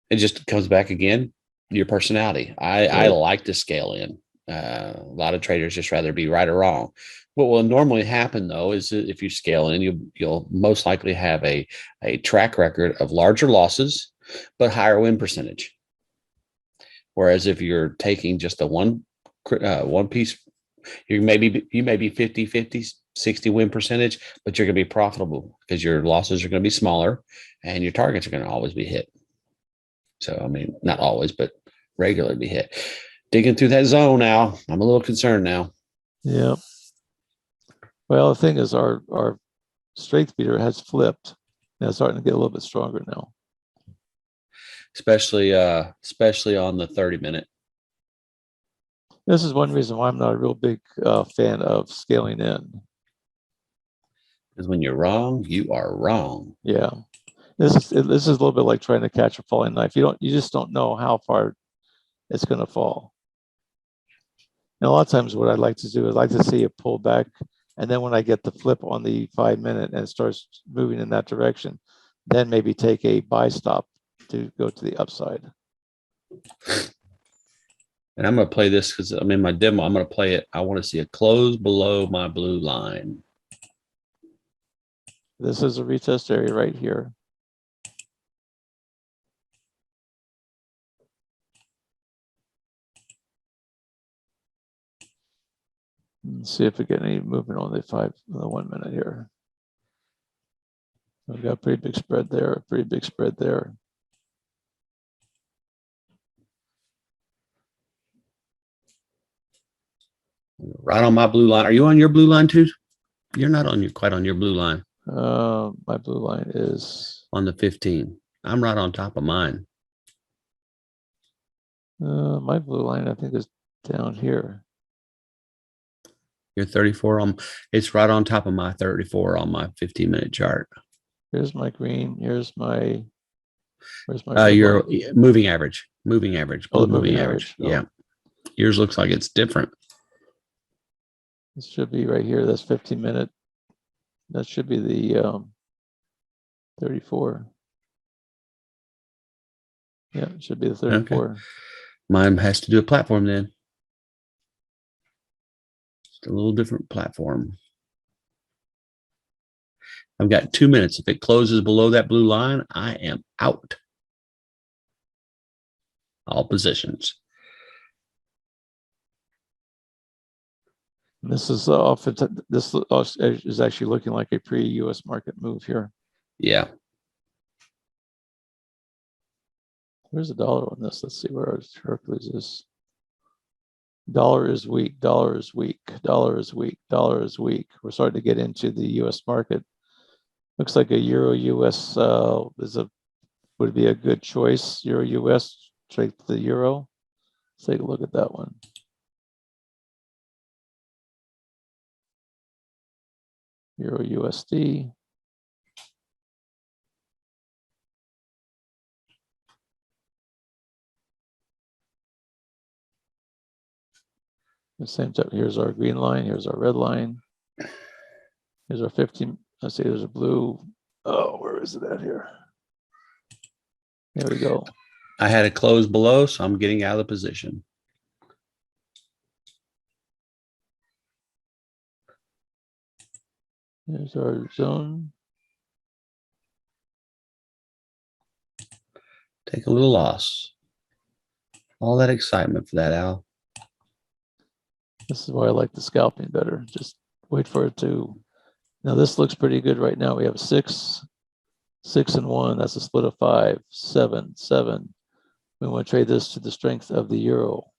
It just comes back again, your personality. I like to scale in. A lot of traders just rather be right or wrong. What will normally happen, though, is that if you scale in, you'll most likely have a track record of larger losses, but higher win percentage. Whereas if you're taking just a one piece, you may be 50-50 60 win percentage, but you're going to be profitable because your losses are going to be smaller and your targets are going to always be hit. So, I mean, not always, but regularly be hit. Digging through that zone now. I'm a little concerned now. Yeah. Well, the thing is, our strength meter has flipped. Now it's starting to get a little bit stronger now. Especially on the 30-minute. This is one reason why I'm not a real big fan of scaling in. Because when you're wrong, you are wrong. Yeah. This is a little bit like trying to catch a falling knife. You just don't know how far it's going to fall. And a lot of times what I'd like to do is like to see it pull back. And then when I get the flip on the 5 minute and it starts moving in that direction, then maybe take a buy stop to go to the upside. And I'm going to play this because I'm in my demo. I'm going to play it. I want to see a close below my blue line. This is a retest area right here. Let's see if we get any movement on the 1 minute here. We've got a pretty big spread there, a pretty big spread there. Right on my blue line. Are you on your blue line too? You're not quite on your blue line. My blue line is on the 15. I'm right on top of mine. my blue line, I think, is down here. You're 34 on. It's right on top of my 34 on my 15-minute chart. Here's my green. Where's my your line? moving average. Moving average. Oh, the moving moving average. average. Yeah. Yours looks like it's different. This should be right here. That's 15-minute. That should be the 34. Yeah, it should be the 34. Okay. Mine has to do a platform then. Just a little different platform. I've got 2 minutes. If it closes below that blue line, I am out. All positions. This is this is actually looking like a pre-US market move here. Yeah. Where's the dollar on this? Let's see where our Hercules is. Dollar is weak. Dollar is weak. Dollar is weak. Dollar is weak. We're starting to get into the U.S. market. Looks like a Euro U.S. Would be a good choice. Euro U.S. Trade the euro. Let's take a look at that one. Euro USD. The same type. Here's our green line. Here's our red line. Here's our 15. Let's see. There's a blue. Oh, where is it at here? There we go. I had a close below, so I'm getting out of the position. There's our zone. Take a little loss. All that excitement for that, Al. This is why I like the scalping better. Just wait for it to. Now this looks pretty good right now. We have 6, 6 and 1. That's a split of 5, 7, 7. We want to trade this to the strength of the euro.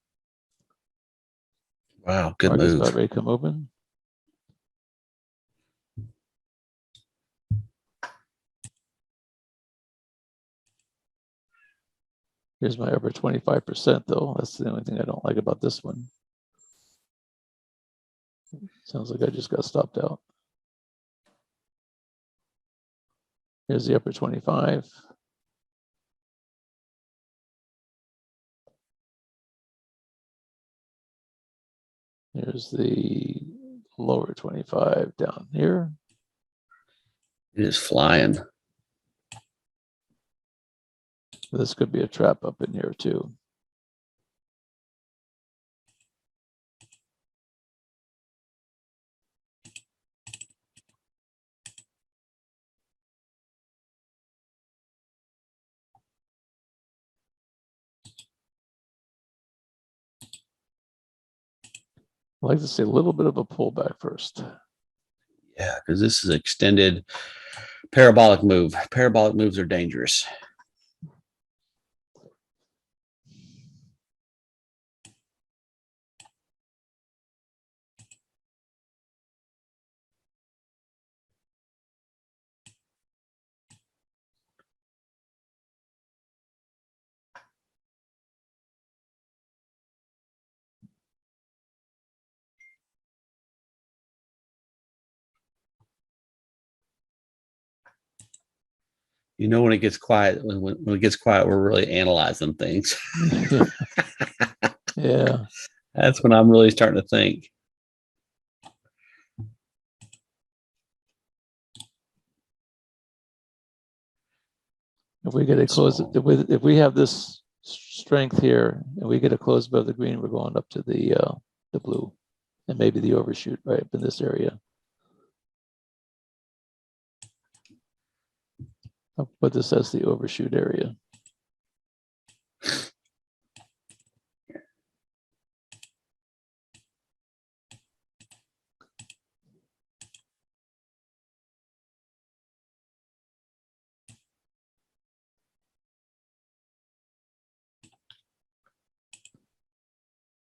Wow, good Market's move. about ready to come open. Here's my upper 25% though. That's the only thing I don't like about this one. Sounds like I just got stopped out. Here's the upper 25. Here's the lower 25 down here. It is flying. This could be a trap up in here too. I'd like to see a little bit of a pullback first. because this is extended parabolic move. Parabolic moves are dangerous. You know, when it gets quiet, when it gets quiet, we're really analyzing things. Yeah. That's when I'm really starting to think. If we get a close, if we have this strength here and we get a close above the green, we're going up to the blue and maybe the overshoot right up in this area. I'll put this as the overshoot area.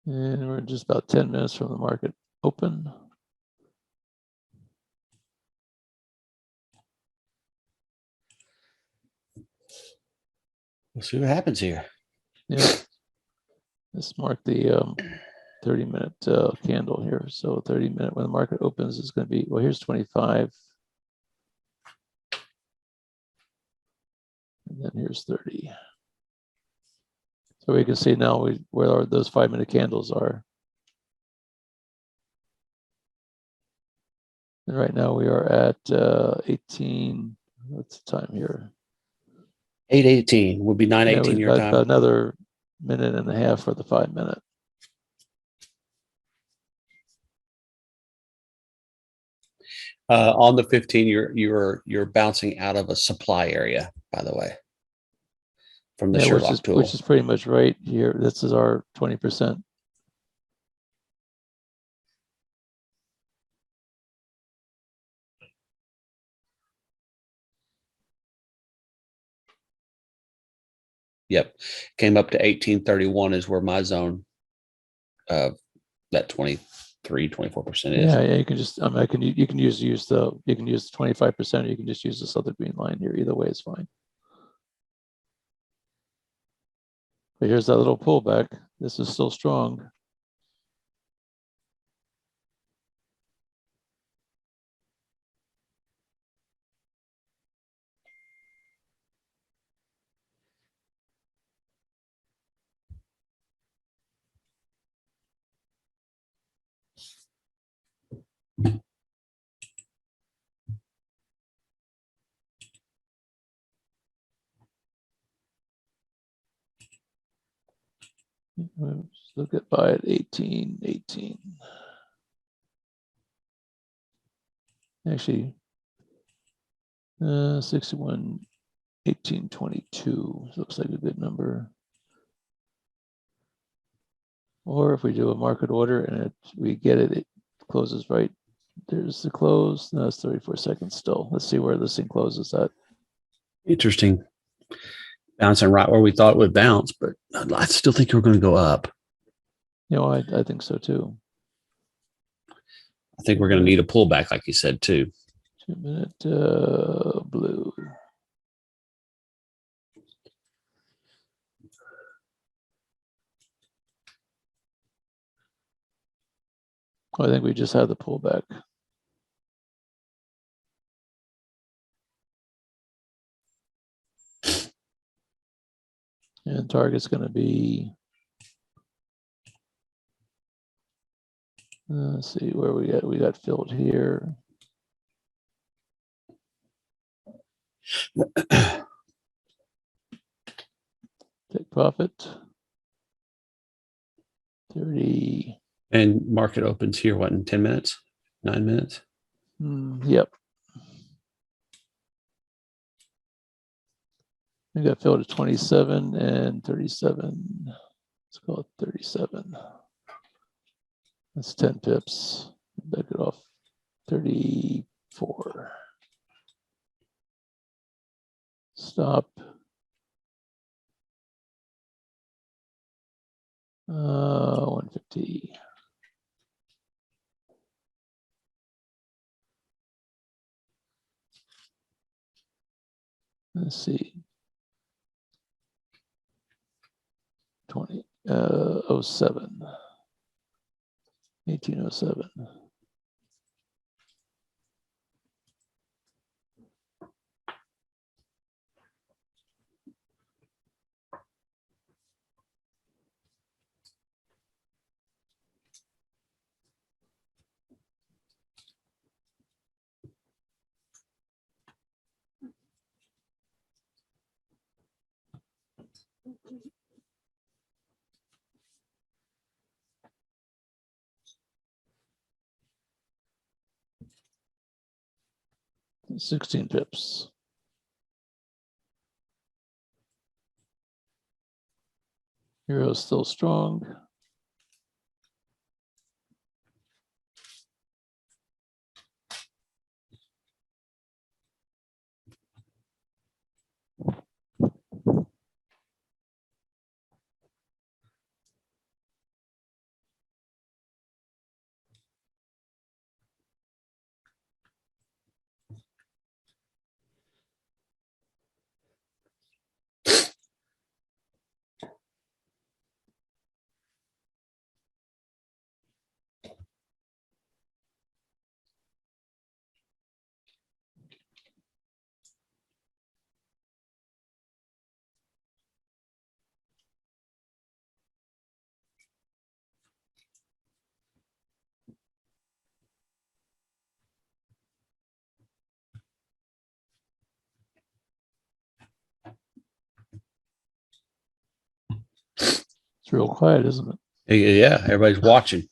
And we're just about 10 minutes from the market open. We'll see what happens here. Yeah. Let's mark the 30-minute candle here. So 30-minute when the market opens is going to be, well, here's 25. And then here's 30. So we can see now where those 5-minute candles are. And right now we are at 18. What's the time here? 8:18 would be 9:18 your time. About another minute and a half for the 5-minute. On the 15, you're bouncing out of a supply area, by the way, from the Sherlock tool, which is pretty much right here. This is our 20%. Yep, came up to 1831 is where my zone of that 23-24% is. Yeah, you can just you can use the 25%, or you can just use this other green line here. Either way is fine. But here's that little pullback. This is still strong. Let's look at buy at 18. Actually, 61, 1822 looks like a good number. Or if we do a market order and we get it, it closes right. There's the close. No, it's 34 seconds still. Let's see where this thing closes at. Interesting. Bouncing right where we thought it would bounce, but I still think we're going to go up. You know, I think so too. I think we're going to need a pullback, like you said, too. 2-minute blue. I think we just had the pullback. And target's going to be, let's see where we got filled here. Take profit. 30. And market opens here, what, in 10 minutes? 9 minutes? Yep. We got filled at 27 and 37. Let's call it 37. That's 10 pips. Back it off. 35. 154. Stop. 150. Let's see. 07. 1807. $16 pips. Euro still strong. It's real quiet, isn't it? Yeah, everybody's watching.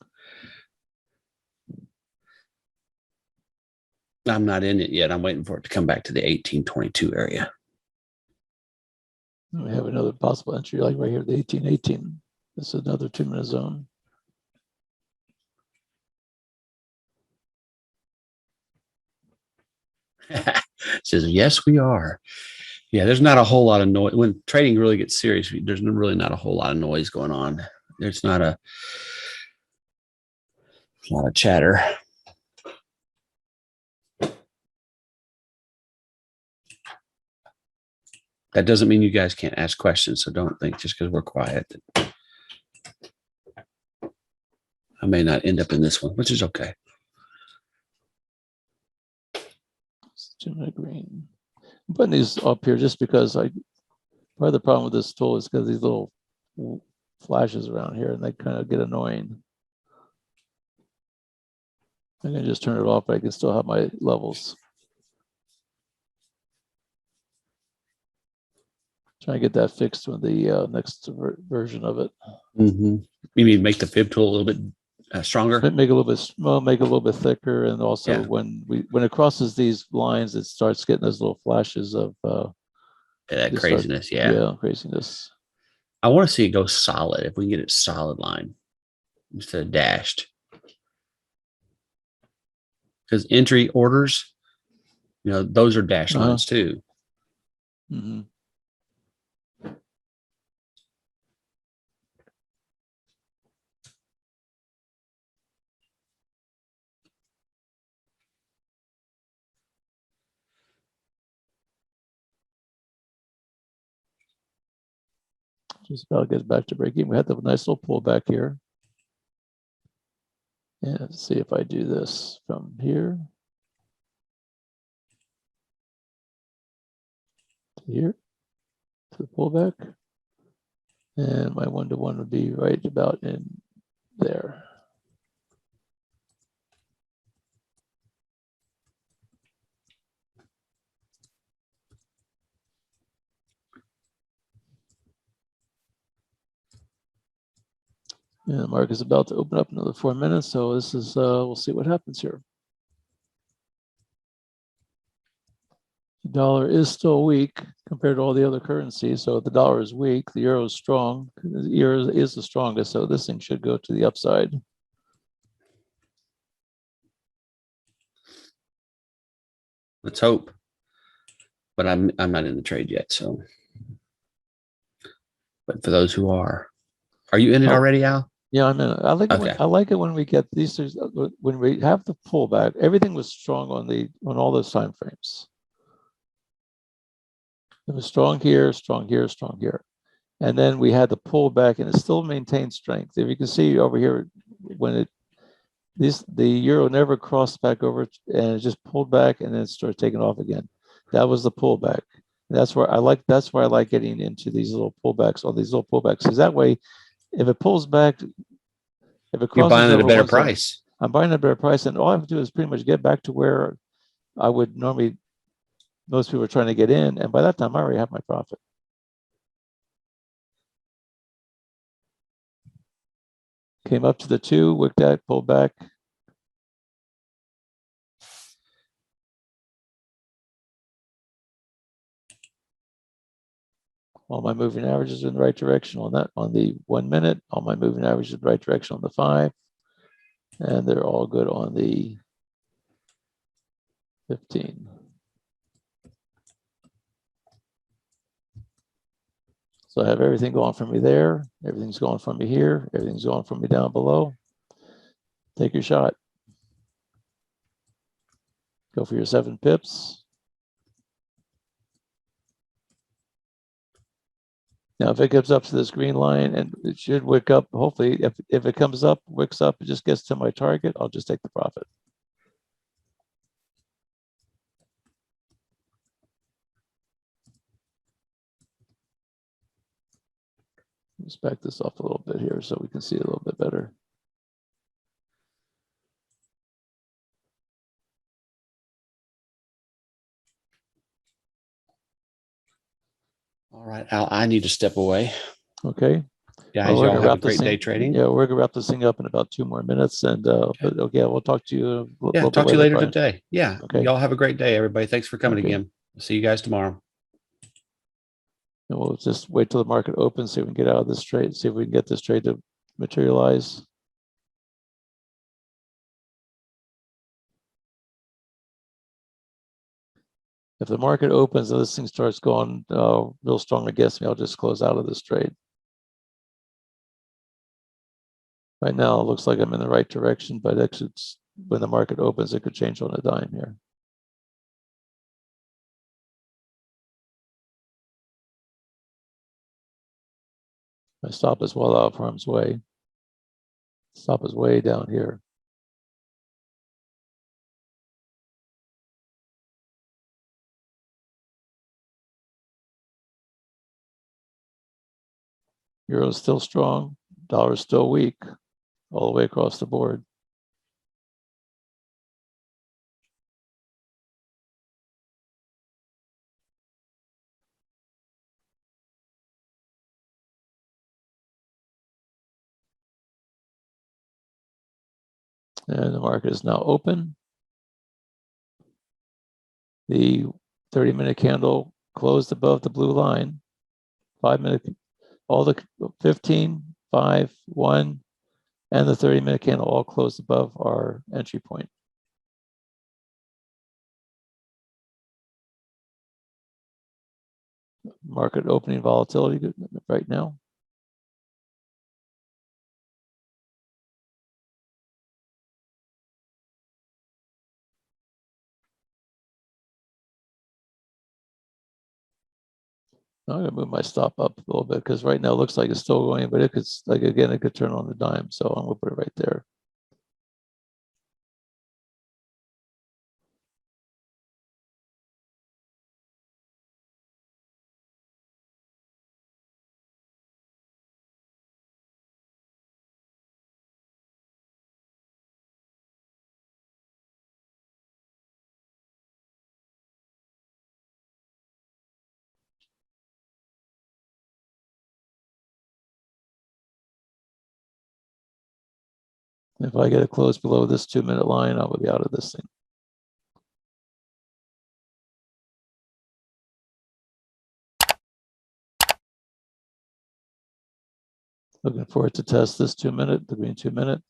I'm not in it yet. I'm waiting for it to come back to the 1822 area. We have another possible entry, like right here, the 1818. This is another 2-minute zone. Says, yes, we are. Yeah, there's not a whole lot of noise. When trading really gets serious, there's really not a whole lot of noise going on. There's not a lot of chatter. That doesn't mean you guys can't ask questions. So don't think just because we're quiet. I may not end up in this one, which is okay. It's 2-minute green. I'm putting these up here just because part of the problem with this tool is because these little flashes around here and they kind of get annoying. I'm going to just turn it off, but I can still have my levels. Try and get that fixed with the next version of it. Mm-hmm. You mean make the fib tool a little bit stronger? Make it a little bit, well, make it a little bit thicker, and also when it crosses these lines, it starts getting those little flashes of that craziness. Yeah, craziness. I want to see it go solid. If we can get it solid line instead of dashed, because entry orders, those are dashed lines too. Mm-hmm. Just about gets back to breaking. We had the nice little pullback here. And let's see if I do this from here to here to the pullback. And my 1-to-1 would be right about in there. And the market is about to open up another 4 minutes. So this is, we'll see what happens here. The dollar is still weak compared to all the other currencies. So the dollar is weak. The euro is strong. The euro is the strongest. So this thing should go to the upside. Let's hope. But I'm not in the trade yet, so. But for those who are you in it already, Al? Yeah, I'm in it. I like it Okay. I like it when we get these, when we have the pullback. Everything was strong on all those time frames. It was strong here, strong here, strong here. And then we had the pullback and it still maintained strength. If you can see over here, when the euro never crossed back over and it just pulled back and then it started taking off again. That was the pullback. That's why I like getting into these little pullbacks, all these little pullbacks. Because that way, if it pulls back, if it crosses, You're buying at a over better one side, price. I'm buying at a better price, and all I have to do is pretty much get back to where I would normally, most people are trying to get in, and by that time I already have my profit. Came up to the 2, wicked that, pulled back. All my moving averages are in the right direction on that, on the 1 minute. All my moving averages in the right direction on the 5. And they're all good on the 15. So I have everything going for me there. Everything's going for me here. Everything's going for me down below. Take your shot. Go for your 7 pips. Now, if it comes up to this green line, and it should wick up, hopefully, if it comes up, wicks up, it just gets to my target, I'll just take the profit. Let's back this off a little bit here so we can see a little bit better. All right, Al, I need to step away. Okay. Guys, Well, y'all have a great day trading. Yeah, we're gonna wrap this thing up in about 2 more minutes, and okay, we'll talk to you a little Talk bit to you later Brian. today. Yeah. Okay. Y'all have a great day, everybody. Thanks for coming Okay. again. See you guys tomorrow. And we'll just wait till the market opens, see if we can get out of this trade, see if we can get this trade to materialize. If the market opens and this thing starts going real strong against me, I'll just close out of this trade. Right now, it looks like I'm in the right direction, but actually, when the market opens, it could change on a dime here. My stop is well out of harm's way. Stop is way down here. Euro is still strong. Dollar is still weak all the way across the board. And the market is now open. The 30-minute candle closed above the blue line. 5-minute, all the 15, 5, 1, and the 30-minute candle all closed above our entry point. Market opening volatility right now. I'm gonna move my stop up a little bit because right now it looks like it's still going, but it could, like, again, it could turn on the dime. So I'm gonna put it right there. If I get it close below this 2-minute line, I will be out of this thing. Looking for it to test this 2-minute, the green 2-minute.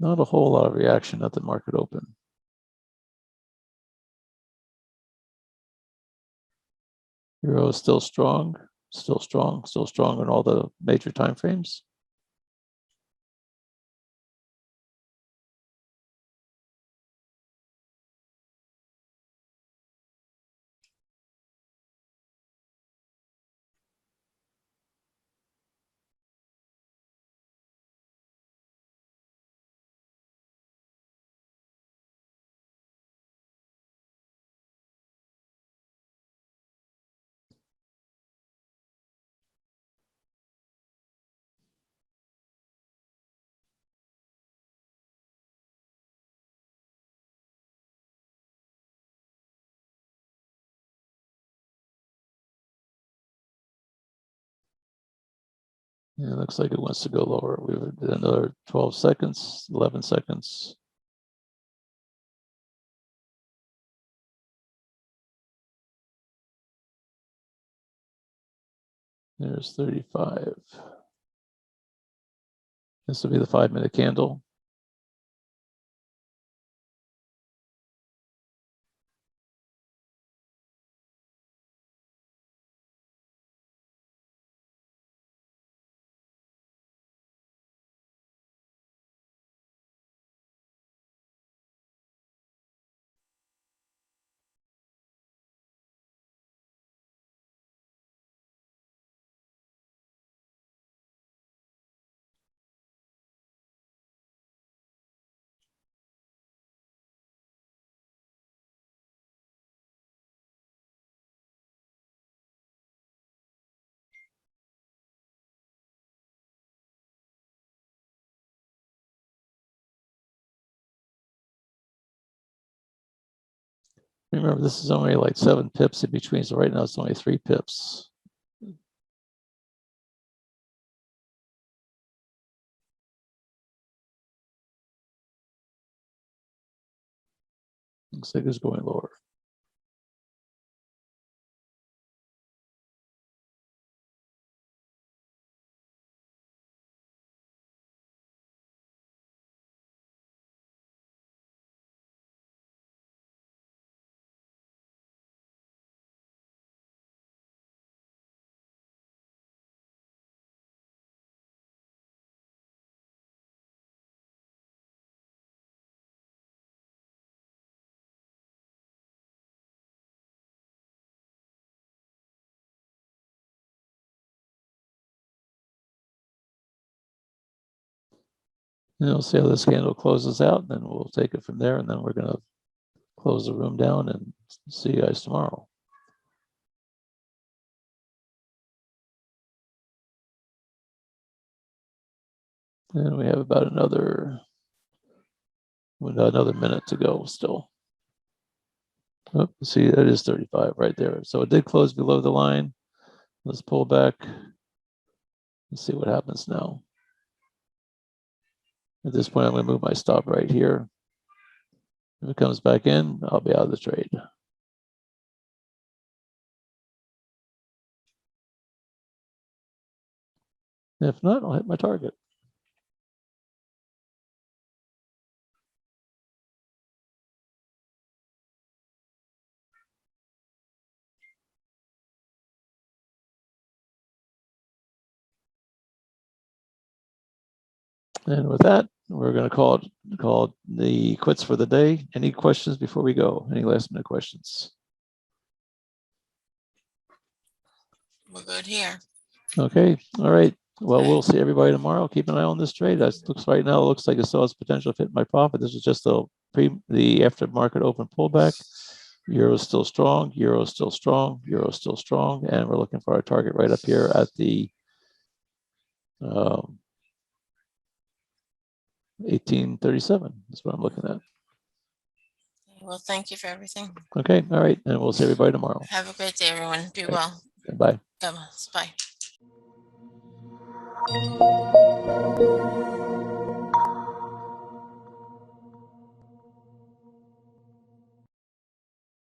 Not a whole lot of reaction at the market open. Euro is still strong, still strong, still strong on all the major time frames. It looks like it wants to go lower. We did another 12 seconds, 11 seconds. There's 35. This will be the 5-minute candle. Remember, this is only like 7 pips in between, so right now it's only 3 pips. Looks like it's going lower. And we'll see how this candle closes out, and then we'll take it from there, and then we're going to close the room down and see you guys tomorrow. And we have about another minute to go still. Oh, see, that is 35 right there. So it did close below the line. Let's pull back. Let's see what happens now. At this point, I'm going to move my stop right here. If it comes back in, I'll be out of the trade. If not, I'll hit my target. And with that, we're going to call it the quits for the day. Any questions before we go? Any last minute questions? We're good here. Okay. All right. Well, we'll see everybody tomorrow. Keep an eye on this trade. It looks right now, it looks like it still has potential to hit my profit. This is just the aftermarket open pullback. Euro is still strong. Euro is still strong. Euro is still strong. And we're looking for our target right up here at the 1837. That's what I'm looking at. Well, thank you for everything. Okay. All right. And we'll see everybody tomorrow. Have a great day, everyone. Be well. Bye. Bye.